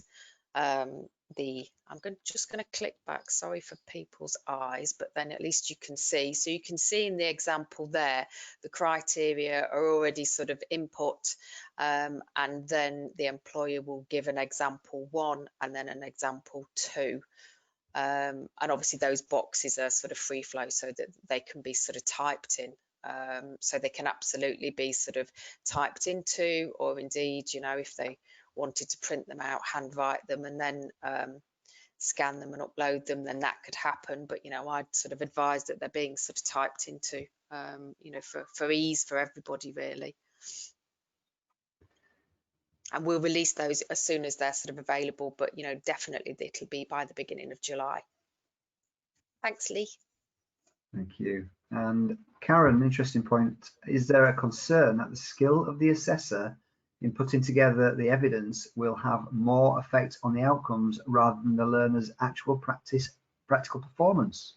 I'm just going to click back, sorry for people's eyes, but then at least you can see. So you can see in the example there, the criteria are already sort of input, and then the employer will give an example 1 and then an example 2. And obviously those boxes are sort of free flow, so that they can be sort of typed in. So they can absolutely be sort of typed into, or indeed, if they wanted to print them out, handwrite them, and then scan them and upload them, then that could happen. But I'd sort of advise that they're being sort of typed into, for ease for everybody really. And we'll release those as soon as they're sort of available, but definitely it'll be by the beginning of July. Thanks, Lee. Thank you. And Karen, an interesting point. Is there a concern that the skill of the assessor in putting together the evidence will have more effect on the outcomes rather than the learner's actual practical performance?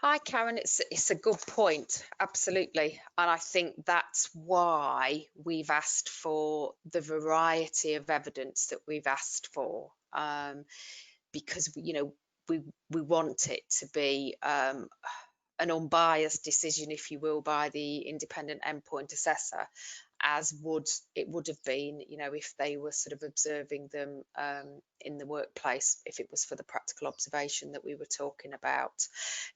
Hi, Karen. It's a good point, absolutely. And I think that's why we've asked for the variety of evidence that we've asked for, because we want it to be an unbiased decision, if you will, by the independent endpoint assessor, as it would have been, if they were sort of observing them in the workplace, if it was for the practical observation that we were talking about.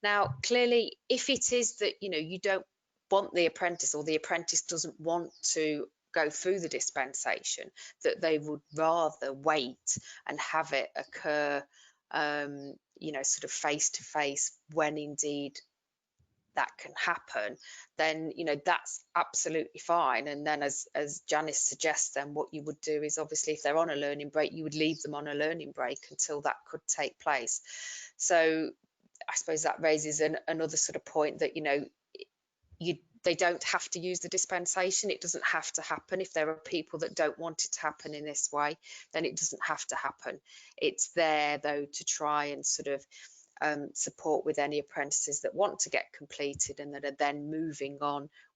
Now, clearly, if it is that, you don't want the apprentice, or the apprentice doesn't want to go through the dispensation, that they would rather wait and have it occur, you know, sort of face to face when indeed that can happen, then, you know, that's absolutely fine. And then as Janice suggests, then what you would do is, obviously, if they're on a learning break, you would leave them on a learning break until that could take place. So I suppose that raises another sort of point that, you know, they don't have to use the dispensation. It doesn't have to happen. If there are people that don't want it to happen in this way, then it doesn't have to happen. It's there, though, to try and sort of support with any apprentices that want to get completed and that are then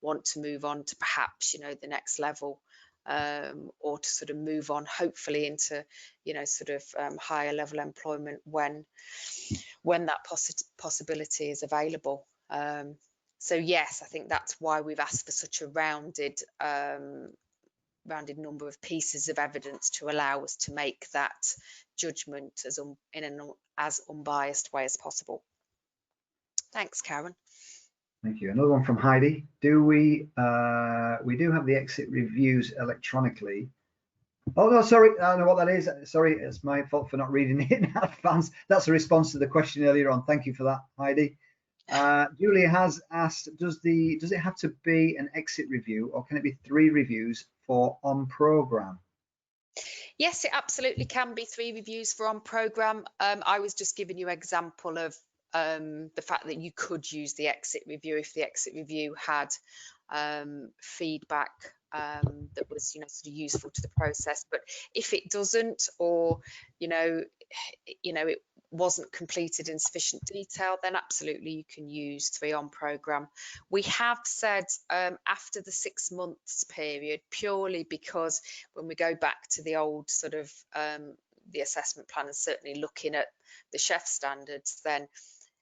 want to move on to perhaps, you know, the next level, or to sort of move on, hopefully, into, you know, sort of higher level employment when that possibility is available. So yes, I think that's why we've asked for such a rounded number of pieces of evidence to allow us to make that judgment in an as unbiased way as possible. Thanks, Karen. Thank you. Another one from Heidi. Do we do have the exit reviews electronically? Oh no, sorry, I don't know what that is. Sorry, it's my fault for not reading it in advance. That's a response to the question earlier on. Thank you for that, Heidi. Julia has asked, does it have to be an exit review, or can it be 3 reviews for on program? Yes, it absolutely can be 3 reviews for on program. I was just giving you an example of the fact that you could use the exit review if the exit review had feedback that was, you know, sort of useful to the process. But if it doesn't, or you know it wasn't completed in sufficient detail, then absolutely you can use 3 on program. We have said after the 6 months period, purely because when we go back to the old sort of the assessment plan, and certainly looking at the chef standards, then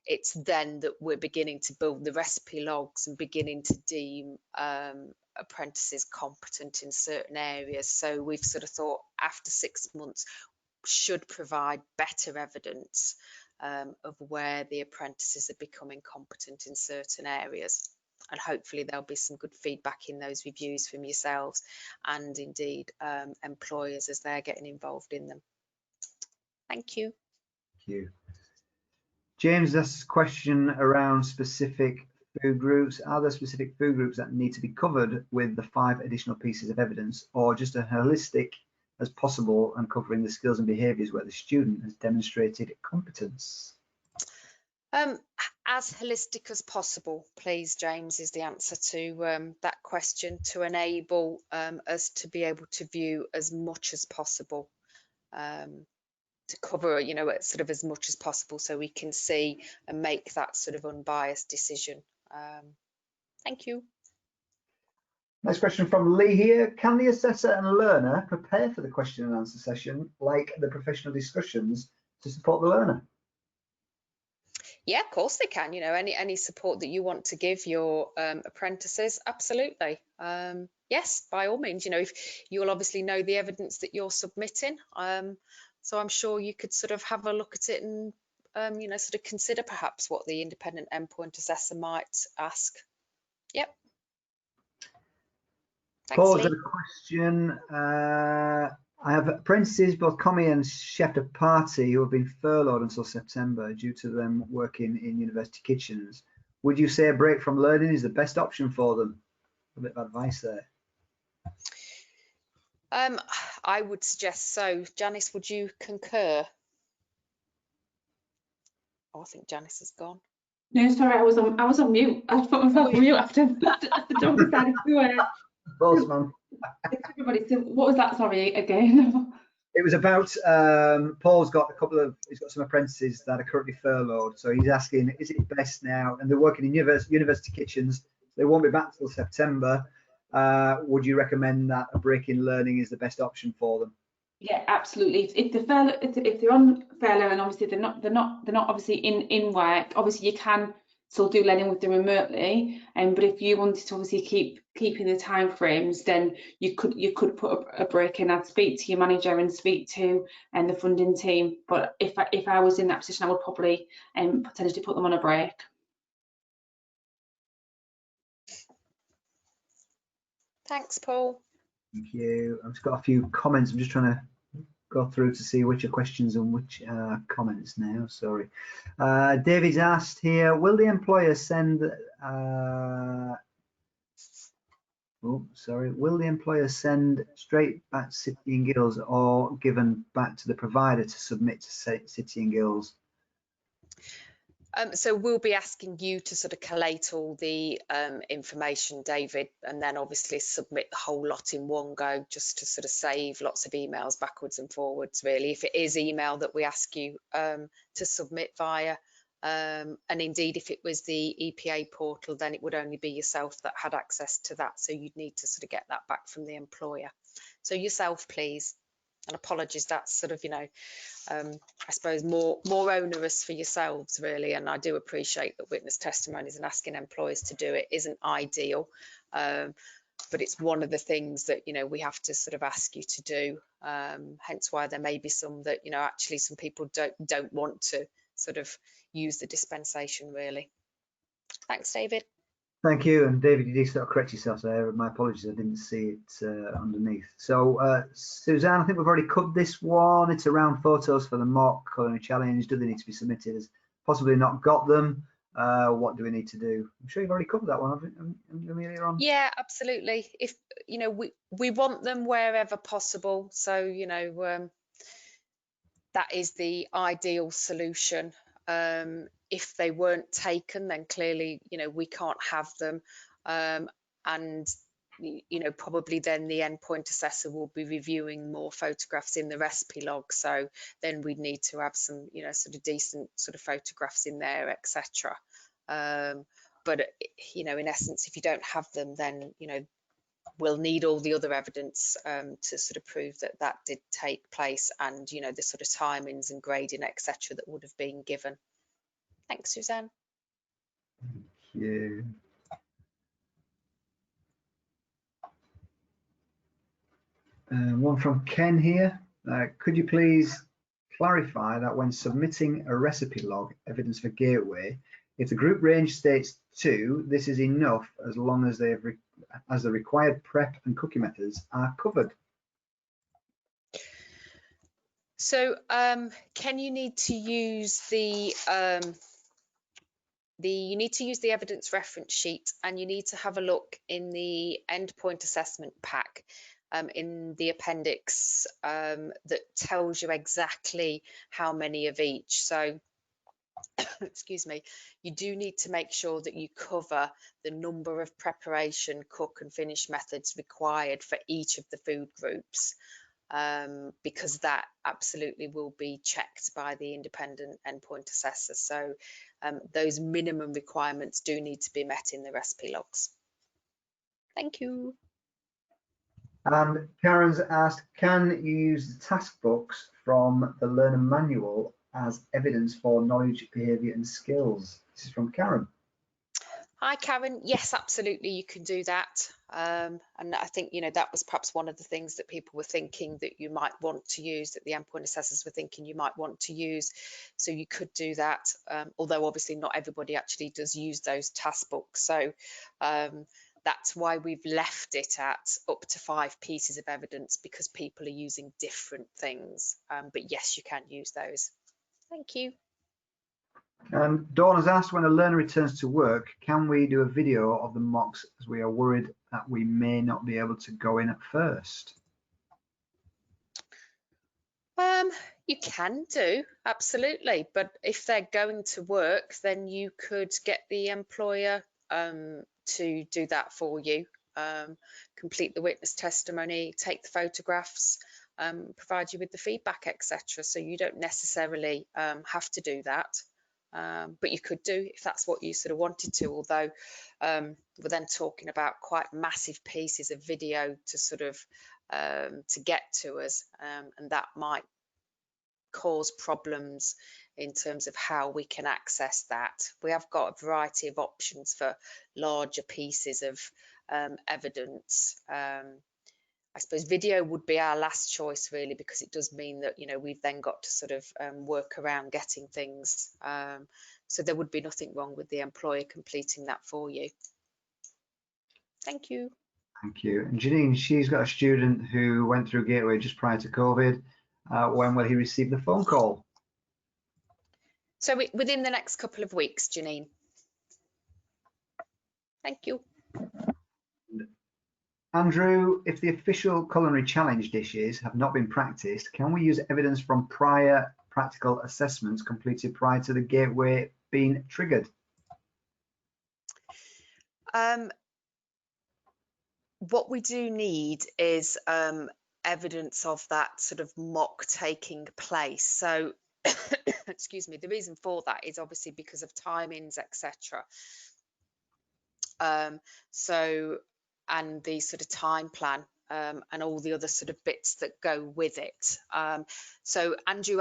it's then that we're beginning to build the recipe logs and beginning to deem apprentices competent in certain areas. So we've sort of thought after 6 months should provide better evidence of where the apprentices are becoming competent in certain areas. And hopefully there'll be some good feedback in those reviews from yourselves and indeed employers as they're getting involved in them. Thank you. Thank you. James asks a question around specific food groups. Are there specific food groups that need to be covered with the 5 additional pieces of evidence, or just a holistic as possible and covering the skills and behaviours where the student has demonstrated competence? As holistic as possible, please, James, is the answer to that question, to enable us to be able to view as much as possible, to cover, you know, sort of as much as possible, so we can see and make that sort of unbiased decision. Thank you. Next question from Lee here. Can the assessor and learner prepare for the question and answer session like the professional discussions to support the learner? Yeah, of course they can. You know, any support that you want to give your apprentices, absolutely. Yes, by all means. You know, if you'll obviously know the evidence that you're submitting, so I'm sure you could sort of have a look at it and you know, sort of consider perhaps what the independent endpoint assessor might ask. Yep. Thanks, Paul's Lee. got a question. I have apprentices, both Commis and chef of Partie, who have been furloughed until September due to them working in university kitchens. Would you say a break from learning is the best option for them? A bit of advice there. I would suggest so. Janice, would you concur? Oh, I think Janice has gone. No, sorry, I was on mute. I put myself on mute after John decided to. Postman. Everybody, so what was that? Sorry, again. It was about Paul's got he's got some apprentices that are currently furloughed, so he's asking, is it best now? And they're working in university kitchens. They won't be back till September. Would you recommend that a break in learning is the best option for them? Yeah, absolutely. If they're on furlough and obviously they're not obviously in work, obviously you can still do learning with them remotely. But if you wanted to obviously keeping the time frames, then you could put a break in. I'd speak to your manager and speak to the funding team. But if I was in that position, I would probably potentially put them on a break. Thanks, Paul. Thank you. I've just got a few comments. I'm just trying to go through to see which are questions and which are comments now. Sorry. David's asked here, will the employer send will the employer send straight back to City and Guilds or given back to the provider to submit to City and Guilds? So we'll be asking you to sort of collate all the information, David, and then obviously submit the whole lot in one go, just to sort of save lots of emails backwards and forwards, really. If it is email that we ask you to submit via, and indeed if it was the EPA portal, then it would only be yourself that had access to that, so you'd need to sort of get that back from the employer. So yourself, please. And apologies, that's sort of, you know, I suppose more onerous for yourselves, really. And I do appreciate that witness testimonies and asking employers to do it isn't ideal, but it's one of the things that, you know, we have to sort of ask you to do. Hence why there may be some that, you know, actually some people don't want to sort of use the dispensation, really. Thanks, David. Thank you. And David, you did sort of correct yourself there. My apologies, I didn't see it underneath. So Suzanne, I think we've already covered this one. It's around photos for the mock culinary challenge. Do they need to be submitted? As possibly not got them. What do we need to do? I'm sure you've already covered that one, haven't you, Amelia? On? Yeah, absolutely. If, you know, we want them wherever possible. So, you know, that is the ideal solution. If they weren't taken, then clearly, you know, we can't have them. And, you know, probably then the endpoint assessor will be reviewing more photographs in the recipe log. So then we'd need to have some, you know, sort of decent sort of photographs in there, etc. But, you know, in essence, if you don't have them, then, you know, we'll need all the other evidence to sort of prove that that did take place, and, you know, the sort of timings and grading, etc., that would have been given. Thanks, Suzanne. Thank you. One from Ken here. Could you please clarify that when submitting a recipe log evidence for Gateway, if the group range states 2, this is enough as long as they have as the required prep and cooking methods are covered? So Ken, you need to use the evidence reference sheet, and you need to have a look in the endpoint assessment pack in the appendix that tells you exactly how many of each. So excuse me, you do need to make sure that you cover the number of preparation, cook and finish methods required for each of the food groups, because that absolutely will be checked by the independent endpoint assessor. So those minimum requirements do need to be met in the recipe logs. Thank you. And Karen's asked, can you use the task books from the learner manual as evidence for knowledge, behaviour and skills? This is from Karen. Hi, Karen. Yes, absolutely, you can do that. And I think, you know, that was perhaps one of the things that people were thinking that you might want to use, that the endpoint assessors were thinking you might want to use. So you could do that, although obviously not everybody actually does use those task books. So that's why we've left it at up to 5 pieces of evidence, because people are using different things. But yes, you can use those. Thank you. Dawn has asked, when a learner returns to work, can we do a video of the mocks, as we are worried that we may not be able to go in at first? You can do, absolutely. But if they're going to work, then you could get the employer to do that for you, complete the witness testimony, take the photographs, provide you with the feedback, etc. So you don't necessarily have to do that. But you could do if that's what you sort of wanted to, although we're then talking about quite massive pieces of video to sort of to get to us, and that might cause problems in terms of how we can access that. We have got a variety of options for larger pieces of evidence. I suppose video would be our last choice, really, because it does mean that, you know, we've then got to sort of work around getting things. So there would be nothing wrong with the employer completing that for you. Thank you. Thank you. And Janine, she's got a student who went through Gateway just prior to COVID. When will he receive the phone call? So within the next couple of weeks, Janine. Thank you. Andrew, if the official culinary challenge dishes have not been practiced, can we use evidence from prior practical assessments completed prior to the Gateway being triggered? What we do need is evidence of that sort of mock taking place. So, excuse me, the reason for that is obviously because of timings, etc. And the sort of time plan and all the other sort of bits that go with it. So Andrew,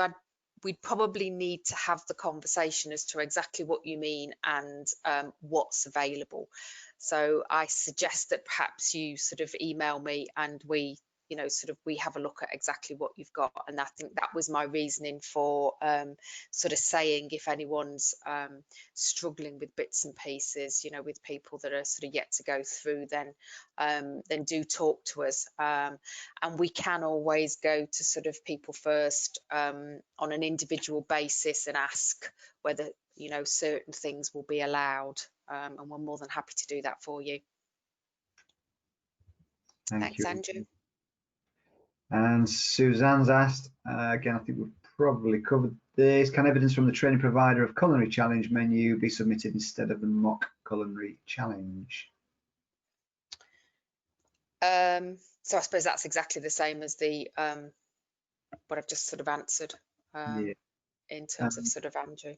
we'd probably need to have the conversation as to exactly what you mean and what's available. So I suggest that perhaps you sort of email me and we have a look at exactly what you've got. And I think that was my reasoning for sort of saying if anyone's struggling with bits and pieces, with people that are sort of yet to go through, then do talk to us. And we can always go to sort of people first on an individual basis and ask whether, certain things will be allowed. And we're more than happy to do that for you. Thanks, you, Andrew. And Suzanne's asked, again, I think we've probably covered this. Can evidence from the training provider of culinary challenge menu be submitted instead of the mock culinary challenge? So I suppose that's exactly the same as the what I've just sort of answered in terms of sort of Andrew.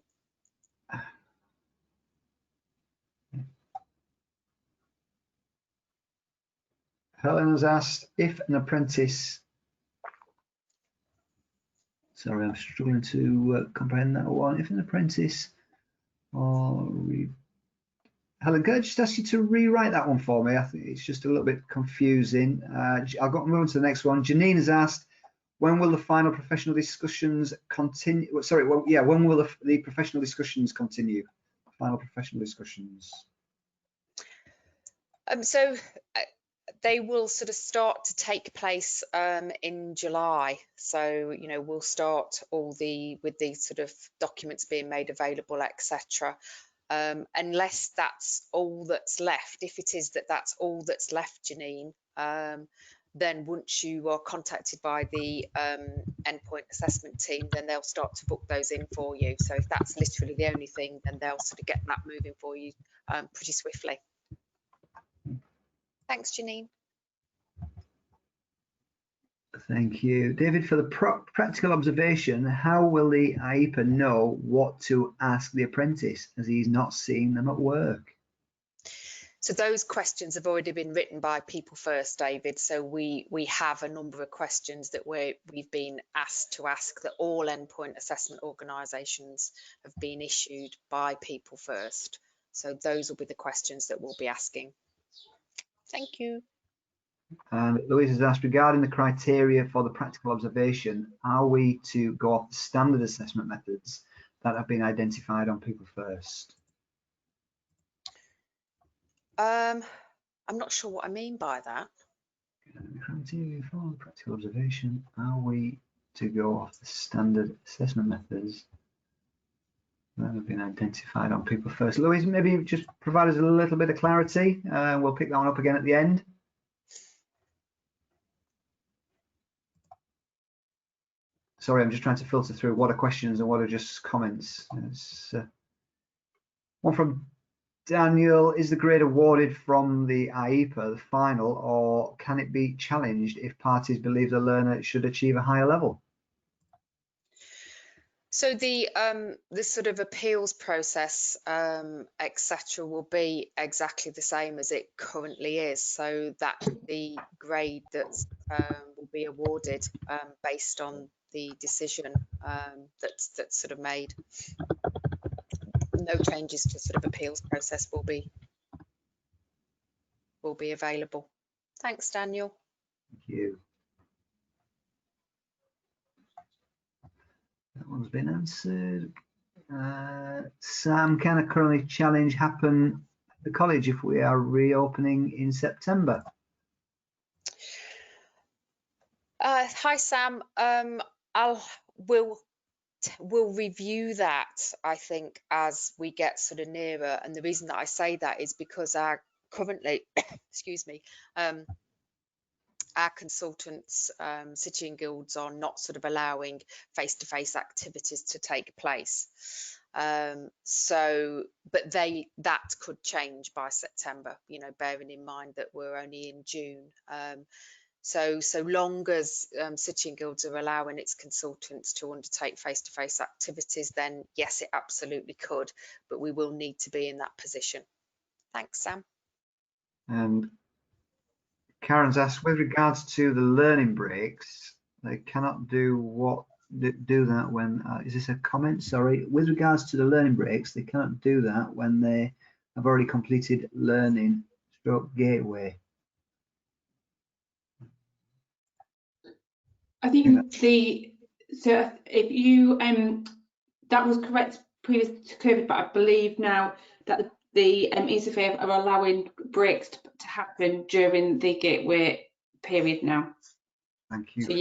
Helen has asked if an apprentice, sorry, I'm struggling to comprehend that one. If an apprentice, Helen, can I just ask you to rewrite that one for me? I think it's just a little bit confusing. I'll go move on to the next one. Janine has asked, when will the final professional discussions continue? Sorry, when will the professional discussions continue? Final professional discussions. So they will sort of start to take place in July. So, we'll start with the sort of documents being made available, etc. Unless that's all that's left. If it is that's all that's left, Janine, then once you are contacted by the endpoint assessment team, then they'll start to book those in for you. So if that's literally the only thing, then they'll sort of get that moving for you pretty swiftly. Thanks, Janine. Thank you. David, for the practical observation, how will the IEPA know what to ask the apprentice as he's not seeing them at work? So those questions have already been written by People First, David. So we have a number of questions that we've been asked to ask that all endpoint assessment organisations have been issued by People First. So those will be the questions that we'll be asking. Thank you. And Louise has asked, regarding the criteria for the practical observation, are we to go off the standard assessment methods that have been identified on People First? I'm not sure what I mean by that. The criteria for the practical observation, are we to go off the standard assessment methods that have been identified on People First? Louise, maybe just provide us a little bit of clarity. We'll pick that one up again at the end. Sorry, I'm just trying to filter through what are questions and what are just comments. One from Daniel, is the grade awarded from the IEPA the final, or can it be challenged if parties believe the learner should achieve a higher level? So the sort of appeals process, etc., will be exactly the same as it currently is. So that the grade that will be awarded based on the decision that's sort of made. No changes to sort of appeals process will be available. Thanks, Daniel. Thank you. That one's been answered. Sam, can a culinary challenge happen at the college if we are reopening in September? Hi, Sam. We'll review that, I think, as we get sort of nearer. And the reason that I say that is because our currently, excuse me, our consultants, city and guilds are not sort of allowing face-to-face activities to take place. But that could change by September, you know, bearing in mind that we're only in June. So long as city and guilds are allowing its consultants to undertake face-to-face activities, then yes, it absolutely could, but we will need to be in that position. Thanks, Sam. And Karen's asked, with regards to the learning breaks, they cannot do that when, is this a comment? Sorry. With regards to the learning breaks, they cannot do that when they have already completed learning stroke gateway. I think so if you that was correct previous to COVID, but I believe now that the EPA are allowing breaks to happen during the gateway period now. Thank you. So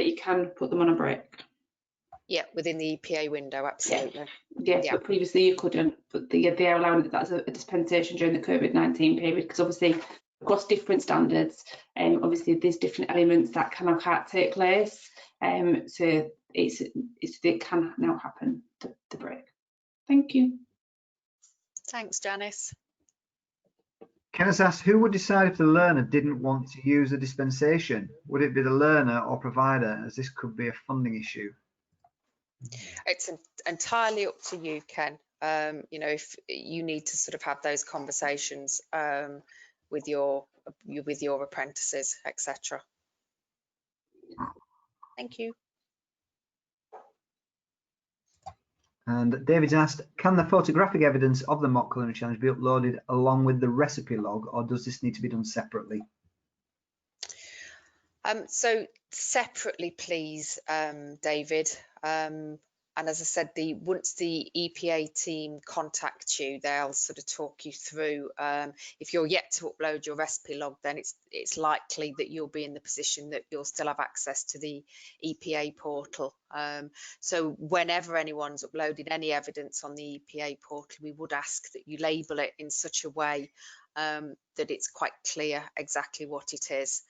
you can put them on a break. Yeah, within the EPA window, absolutely. Yes, yeah. But previously you couldn't. But they are allowing that as a dispensation during the COVID-19 period, because obviously across different standards, obviously there's different elements that can or can't take place. So it can now happen, the break. Thank you. Thanks, Janice. Kenneth asked, who would decide if the learner didn't want to use a dispensation? Would it be the learner or provider, as this could be a funding issue? It's entirely up to you, Ken. You know, if you need to sort of have those conversations with your apprentices, etc. Thank you. And David's asked, can the photographic evidence of the mock culinary challenge be uploaded along with the recipe log, or does this need to be done separately? So separately, please, David. And as I said, once the EPA team contacts you, they'll sort of talk you through. If you're yet to upload your recipe log, then it's likely that you'll be in the position that you'll still have access to the EPA portal. So whenever anyone's uploaded any evidence on the EPA portal, we would ask that you label it in such a way that it's quite clear exactly what it is.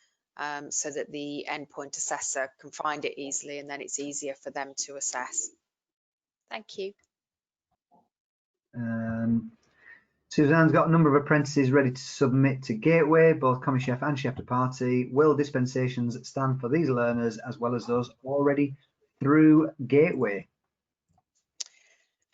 So that the endpoint assessor can find it easily, and then it's easier for them to assess. Thank you. Suzanne's got a number of apprentices ready to submit to Gateway, both Commis chef and chef de partie. Will dispensations stand for these learners as well as those already through Gateway?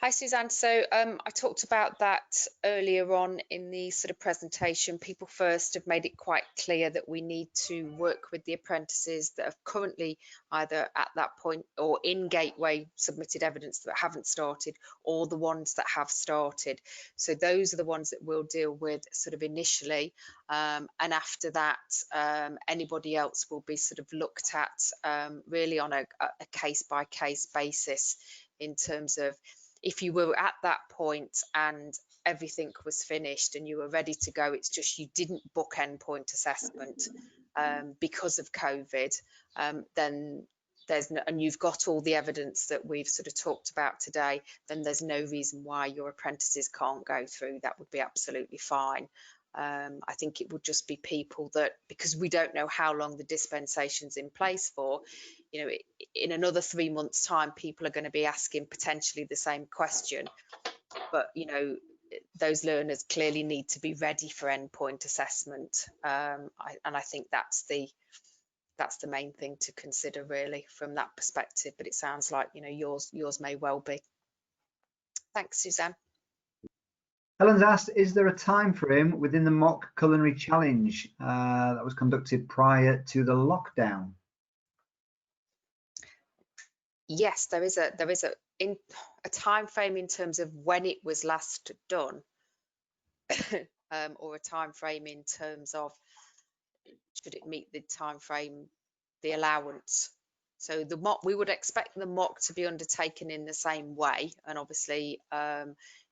Hi, Suzanne. So I talked about that earlier on in the sort of presentation. People First have made it quite clear that we need to work with the apprentices that are currently either at that point or in Gateway submitted evidence that haven't started, or the ones that have started. So those are the ones that we'll deal with sort of initially. And after that, anybody else will be sort of looked at really on a case-by-case basis in terms of, if you were at that point and everything was finished and you were ready to go, it's just you didn't book endpoint assessment because of COVID, then there's no, and you've got all the evidence that we've sort of talked about today, then there's no reason why your apprentices can't go through. That would be absolutely fine. I think it would just be people that, because we don't know how long the dispensation's in place for, you know, in another 3 months' time, people are going to be asking potentially the same question. But, you know, those learners clearly need to be ready for endpoint assessment. And I think that's the main thing to consider really from that perspective. But it sounds like, you know, yours may well be. Thanks, Suzanne. Helen's asked, is there a time frame within the mock culinary challenge that was conducted prior to the lockdown? Yes, there is a time frame in terms of when it was last done, or a time frame in terms of should it meet the time frame, the allowance. So the mock, we would expect the mock to be undertaken in the same way, and obviously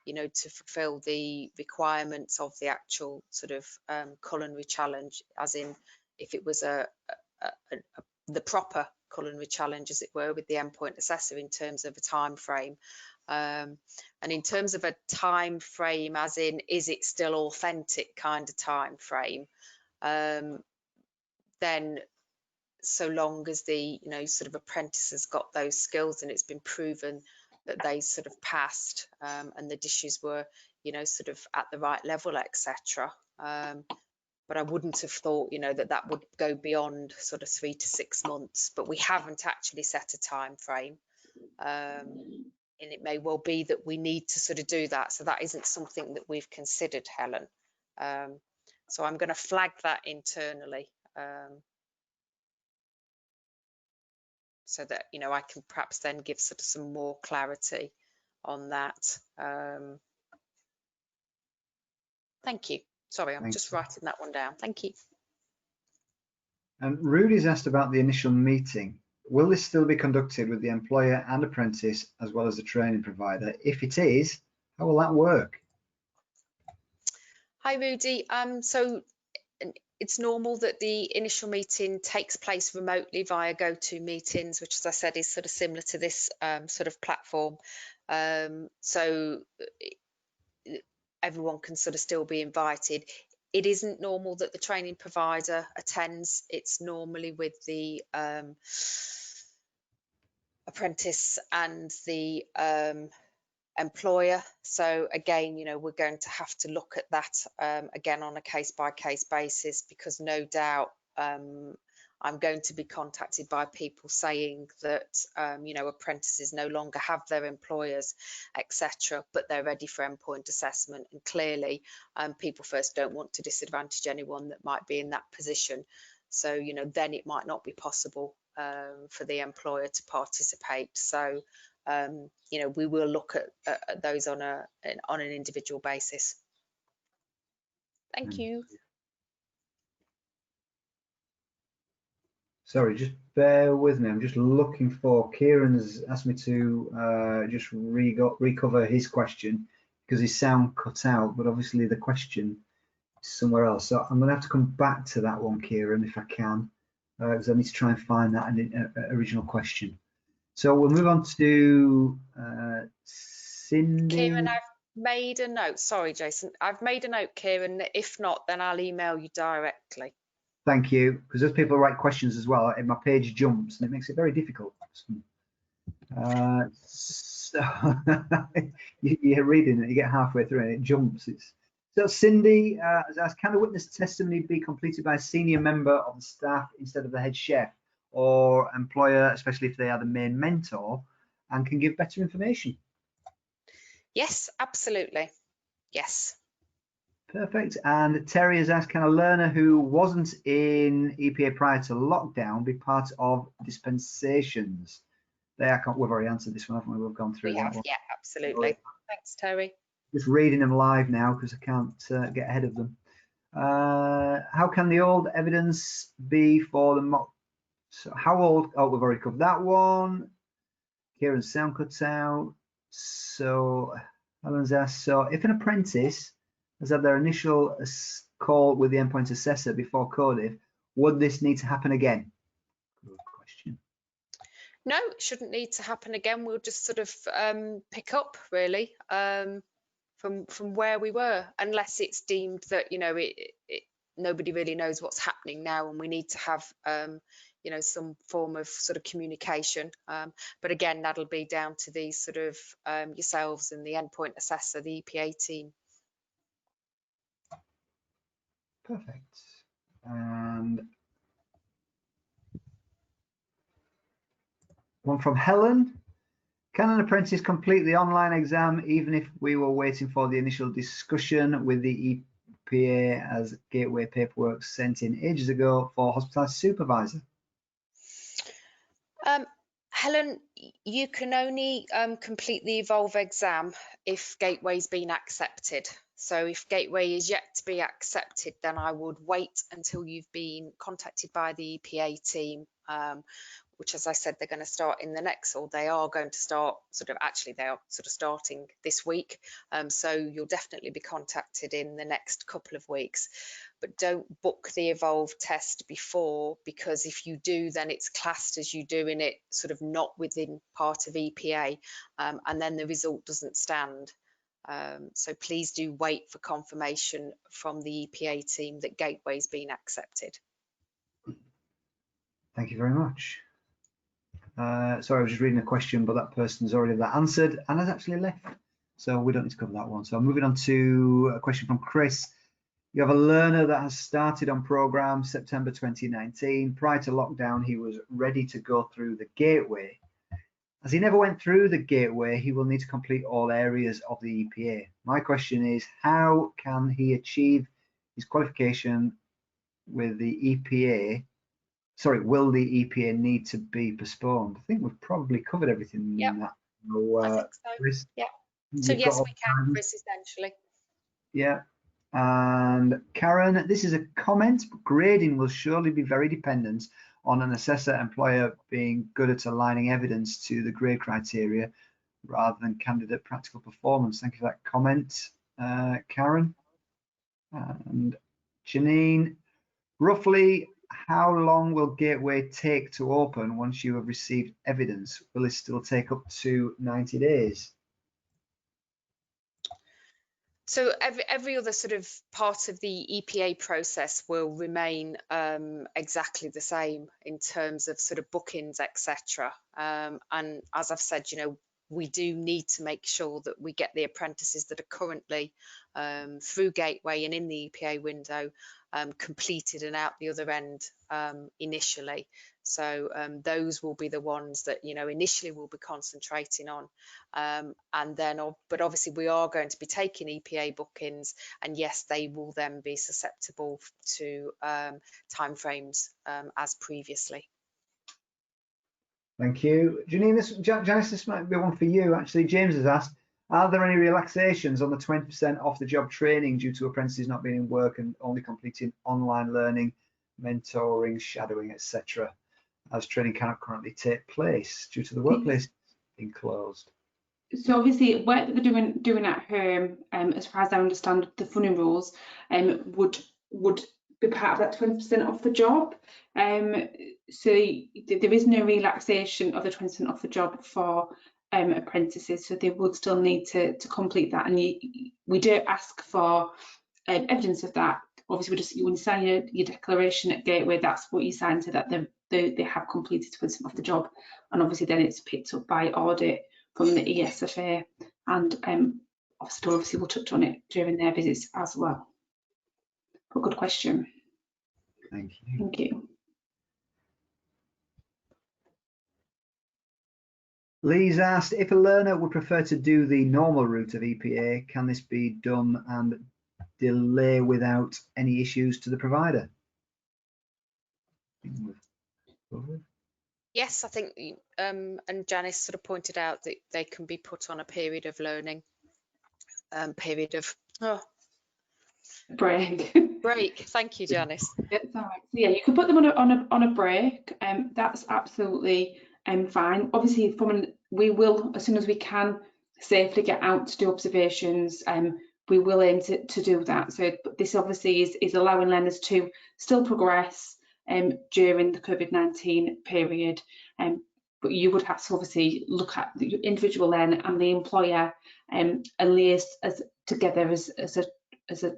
you know, to fulfill the requirements of the actual sort of culinary challenge, as in, if it was the proper culinary challenge, as it were, with the endpoint assessor in terms of a time frame. And in terms of a time frame, as in, is it still authentic kind of time frame, then so long as the sort of apprentice has got those skills and it's been proven that they sort of passed, and the dishes were sort of at the right level, etc. But I wouldn't have thought that would go beyond sort of 3 to 6 months, but we haven't actually set a time frame, and it may well be that we need to sort of do that, so that isn't something that we've considered, Helen. So I'm going to flag that internally, so that I can perhaps then give sort of some more clarity on that. Thank you. Sorry, I'm just writing that one down. Thank you. And Rudy's asked about the initial meeting. Will this still be conducted with the employer and apprentice as well as the training provider? If it is, how will that work? Hi, Rudy. So it's normal that the initial meeting takes place remotely via GoToMeetings, which, as I said, is sort of similar to this sort of platform. So everyone can sort of still be invited. It isn't normal that the training provider attends. It's normally with the apprentice and the employer. So again, we're going to have to look at that again on a case-by-case basis, because no doubt I'm going to be contacted by people saying that apprentices no longer have their employers, etc., but they're ready for endpoint assessment, and clearly people first don't want to disadvantage anyone that might be in that position. So then it might not be possible for the employer to participate. So we will look at those on an individual basis. Thank you. Sorry, just bear with me. I'm just looking for, Kieran's asked me to just recover his question because his sound cut out, but obviously the question is somewhere else. So I'm going to have to come back to that one, Kieran, if I can, because I need to try and find that original question. So we'll move on to Cindy. Kieran, I've made a note. Sorry, Jason. I've made a note, Kieran. If not, then I'll email you directly. Thank you, because as people write questions as well, my page jumps and it makes it very difficult. So you're reading it, you get halfway through and it jumps. So Cindy has asked, can the witness testimony be completed by a senior member of the staff instead of the head chef or employer, especially if they are the main mentor and can give better information? Yes, absolutely. Yes. Perfect. And Terry has asked, can a learner who wasn't in EPA prior to lockdown be part of dispensations? We've already answered this one, haven't we? We've gone through that one. Yeah, absolutely. Thanks, Terry. Just reading them live now because I can't get ahead of them. How can the old evidence be for the mock? So how old? Oh, we've already covered that one. Kieran's sound cuts out. So Helen's asked, so if an apprentice has had their initial call with the endpoint assessor before Codif, would this need to happen again? Good question. No, it shouldn't need to happen again. We'll just sort of pick up really from where we were, unless it's deemed that nobody really knows what's happening now and we need to have some form of sort of communication. But again, that'll be down to the sort of yourselves and the endpoint assessor, the EPA team. Perfect. And one from Helen. Can an apprentice complete the online exam even if we were waiting for the initial discussion with the EPA as gateway paperwork sent in ages ago for hospitality supervisor? Helen, you can only complete the Evolve exam if Gateway's been accepted. So if Gateway is yet to be accepted, then I would wait until you've been contacted by the EPA team. which, as I said, they're going to start in the next, or they are going to start they are starting this week. So you'll definitely be contacted in the next couple of weeks. But don't book the Evolve test before, because if you do, then it's classed as you doing it not within part of EPA, and then the result doesn't stand. So please do wait for confirmation from the EPA team that Gateway's been accepted. Thank you very much. Sorry, I was just reading a question, but that person's already answered and has actually left. So we don't need to cover that one. So moving on to a question from Chris. You have a learner that has started on program September 2019. Prior to lockdown, he was ready to go through the gateway. As he never went through the gateway, he will need to complete all areas of the EPA. My question is, how can he achieve his qualification with the EPA? Sorry, will the EPA need to be postponed? I think we've probably covered everything in that. So, I think so. Chris, yeah. So yes, we can, Chris, essentially. Yeah. And Karen, this is a comment. Grading will surely be very dependent on an assessor employer being good at aligning evidence to the grade criteria rather than candidate practical performance. Thank you for that comment, Karen. And Janine, roughly how long will Gateway take to open once you have received evidence? Will it still take up to 90 days? So every other part of the EPA process will remain exactly the same in terms of bookings, etc. And as I've said, we do need to make sure that we get the apprentices that are currently through Gateway and in the EPA window completed and out the other end initially. So those will be the ones that initially we'll be concentrating on, and then but obviously we are going to be taking EPA bookings, and yes, they will then be susceptible to timeframes as previously. Thank you, Janine. Janice, this might be one for you actually. James has asked, are there any relaxations on the 20% off the job training due to apprentices not being in work and only completing online learning, mentoring, shadowing, etc., as training cannot currently take place due to the workplace being closed? So obviously work that they're doing at home, as far as I understand the funding rules, would be part of that 20% off the job. So there is no relaxation of the 20% off the job for apprentices, so they would still need to complete that, and we do ask for evidence of that. Obviously, when you sign your declaration at Gateway, that's what you sign, so that they have completed 20% off the job, and obviously then it's picked up by audit from the ESFA, and obviously we'll touch on it during their visits as well. But good question. Thank you. Thank you. Lee's asked, if a learner would prefer to do the normal route of EPA, can this be done and delay without any issues to the provider? Yes, I think, and Janice pointed out that they can be put on a period of learning, period of break. Thank you, Janice. It's all right. So yeah, you can put them on a break. That's absolutely fine. Obviously, we will, as soon as we can safely get out to do observations, we will aim to do that. So this obviously is allowing learners to still progress during the COVID-19 period, but you would have to obviously look at the individual learner and the employer and liaise together as a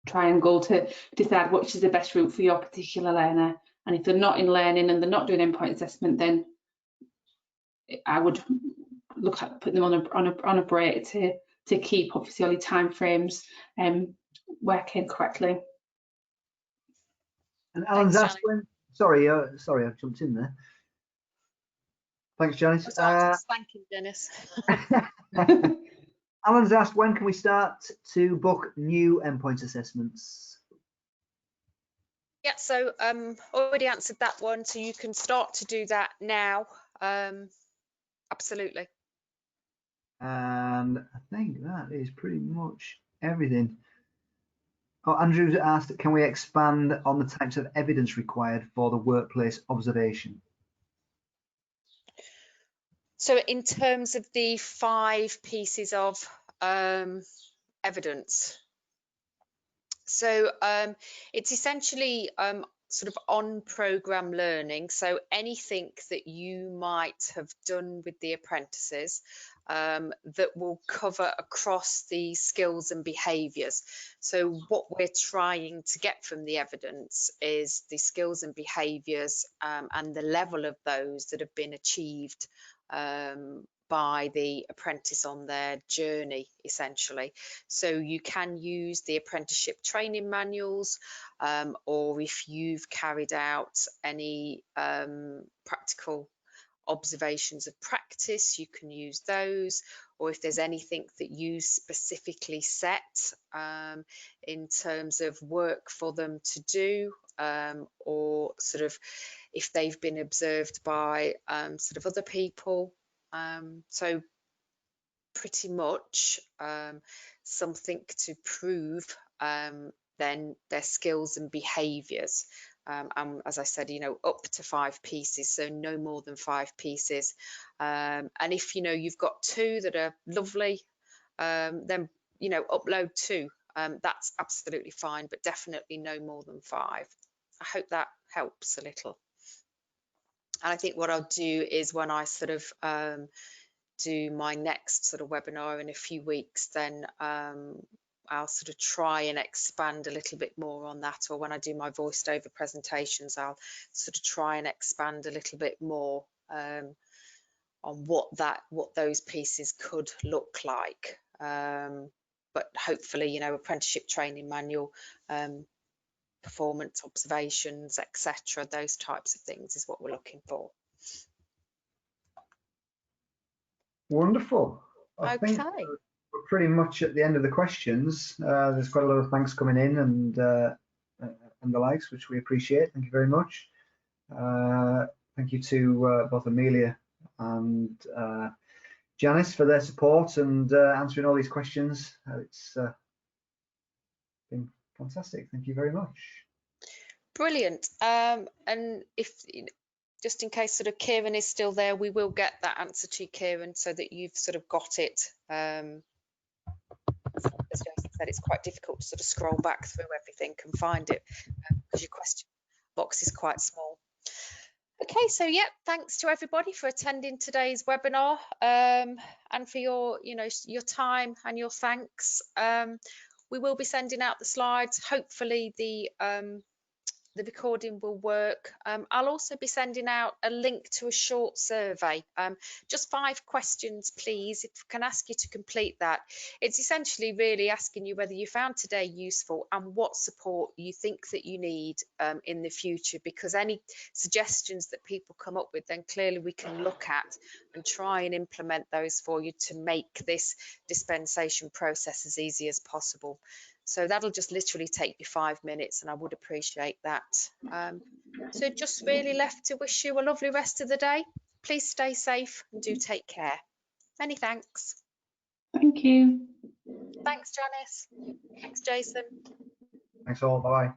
triangle to decide which is the best route for your particular learner. And if they're not in learning and they're not doing endpoint assessment, then I would look at putting them on a break to keep obviously all your time frames working correctly. And Alan's asked when, sorry, I jumped in there. Thanks, Janice. Thank you, Dennis. Alan's asked, when can we start to book new endpoint assessments? Yeah, so already answered that one, so you can start to do that now. Absolutely. And I think that is pretty much everything. Oh, Andrew's asked, can we expand on the types of evidence required for the workplace observation? So in terms of the 5 pieces of evidence, so it's essentially sort of on-program learning. So anything that you might have done with the apprentices that will cover across the skills and behaviours. So what we're trying to get from the evidence is the skills and behaviours and the level of those that have been achieved by the apprentice on their journey, essentially. So you can use the apprenticeship training manuals, or if you've carried out any practical observations of practice, you can use those, or if there's anything that you specifically set in terms of work for them to do, or sort of if they've been observed by sort of other people. So pretty much something to prove then their skills and behaviours. And as I said, you know, up to 5 pieces, so no more than 5 pieces. And if you know you've got 2 that are lovely, then you know, upload 2. That's absolutely fine, but definitely no more than 5. I hope that helps a little. And I think what I'll do is when I sort of do my next sort of webinar in a few weeks, then I'll sort of try and expand a little bit more on that, or when I do my voiced over presentations, I'll sort of try and expand a little bit more on what those pieces could look like. But hopefully, you know, apprenticeship training manual, performance observations, etc., those types of things is what we're looking for. Wonderful. I think we're pretty much at the end of the questions. There's quite a lot of thanks coming in and the likes, which we appreciate. Thank you very much. Thank you to both Amelia and Janice for their support and answering all these questions. It's been fantastic. Thank you very much. Brilliant. And if just in case sort of Kieran is still there, we will get that answer to Kieran so that you've sort of got it. As Jason said, it's quite difficult to sort of scroll back through everything and find it because your question box is quite small. Okay, so yeah, thanks to everybody for attending today's webinar and for your, you know, your time and your thanks. We will be sending out the slides. Hopefully the recording will work. I'll also be sending out a link to a short survey, just 5 questions please, if I can ask you to complete that. It's essentially really asking you whether you found today useful and what support you think that you need in the future, because any suggestions that people come up with, then clearly we can look at and try and implement those for you to make this dispensation process as easy as possible. So that'll just literally take you 5 minutes, and I would appreciate that. So just really left to wish you a lovely rest of the day. Please stay safe and do take care. Many thanks. Thank you. Thanks, Janice. Thanks, Jason. Thanks all. Bye-bye.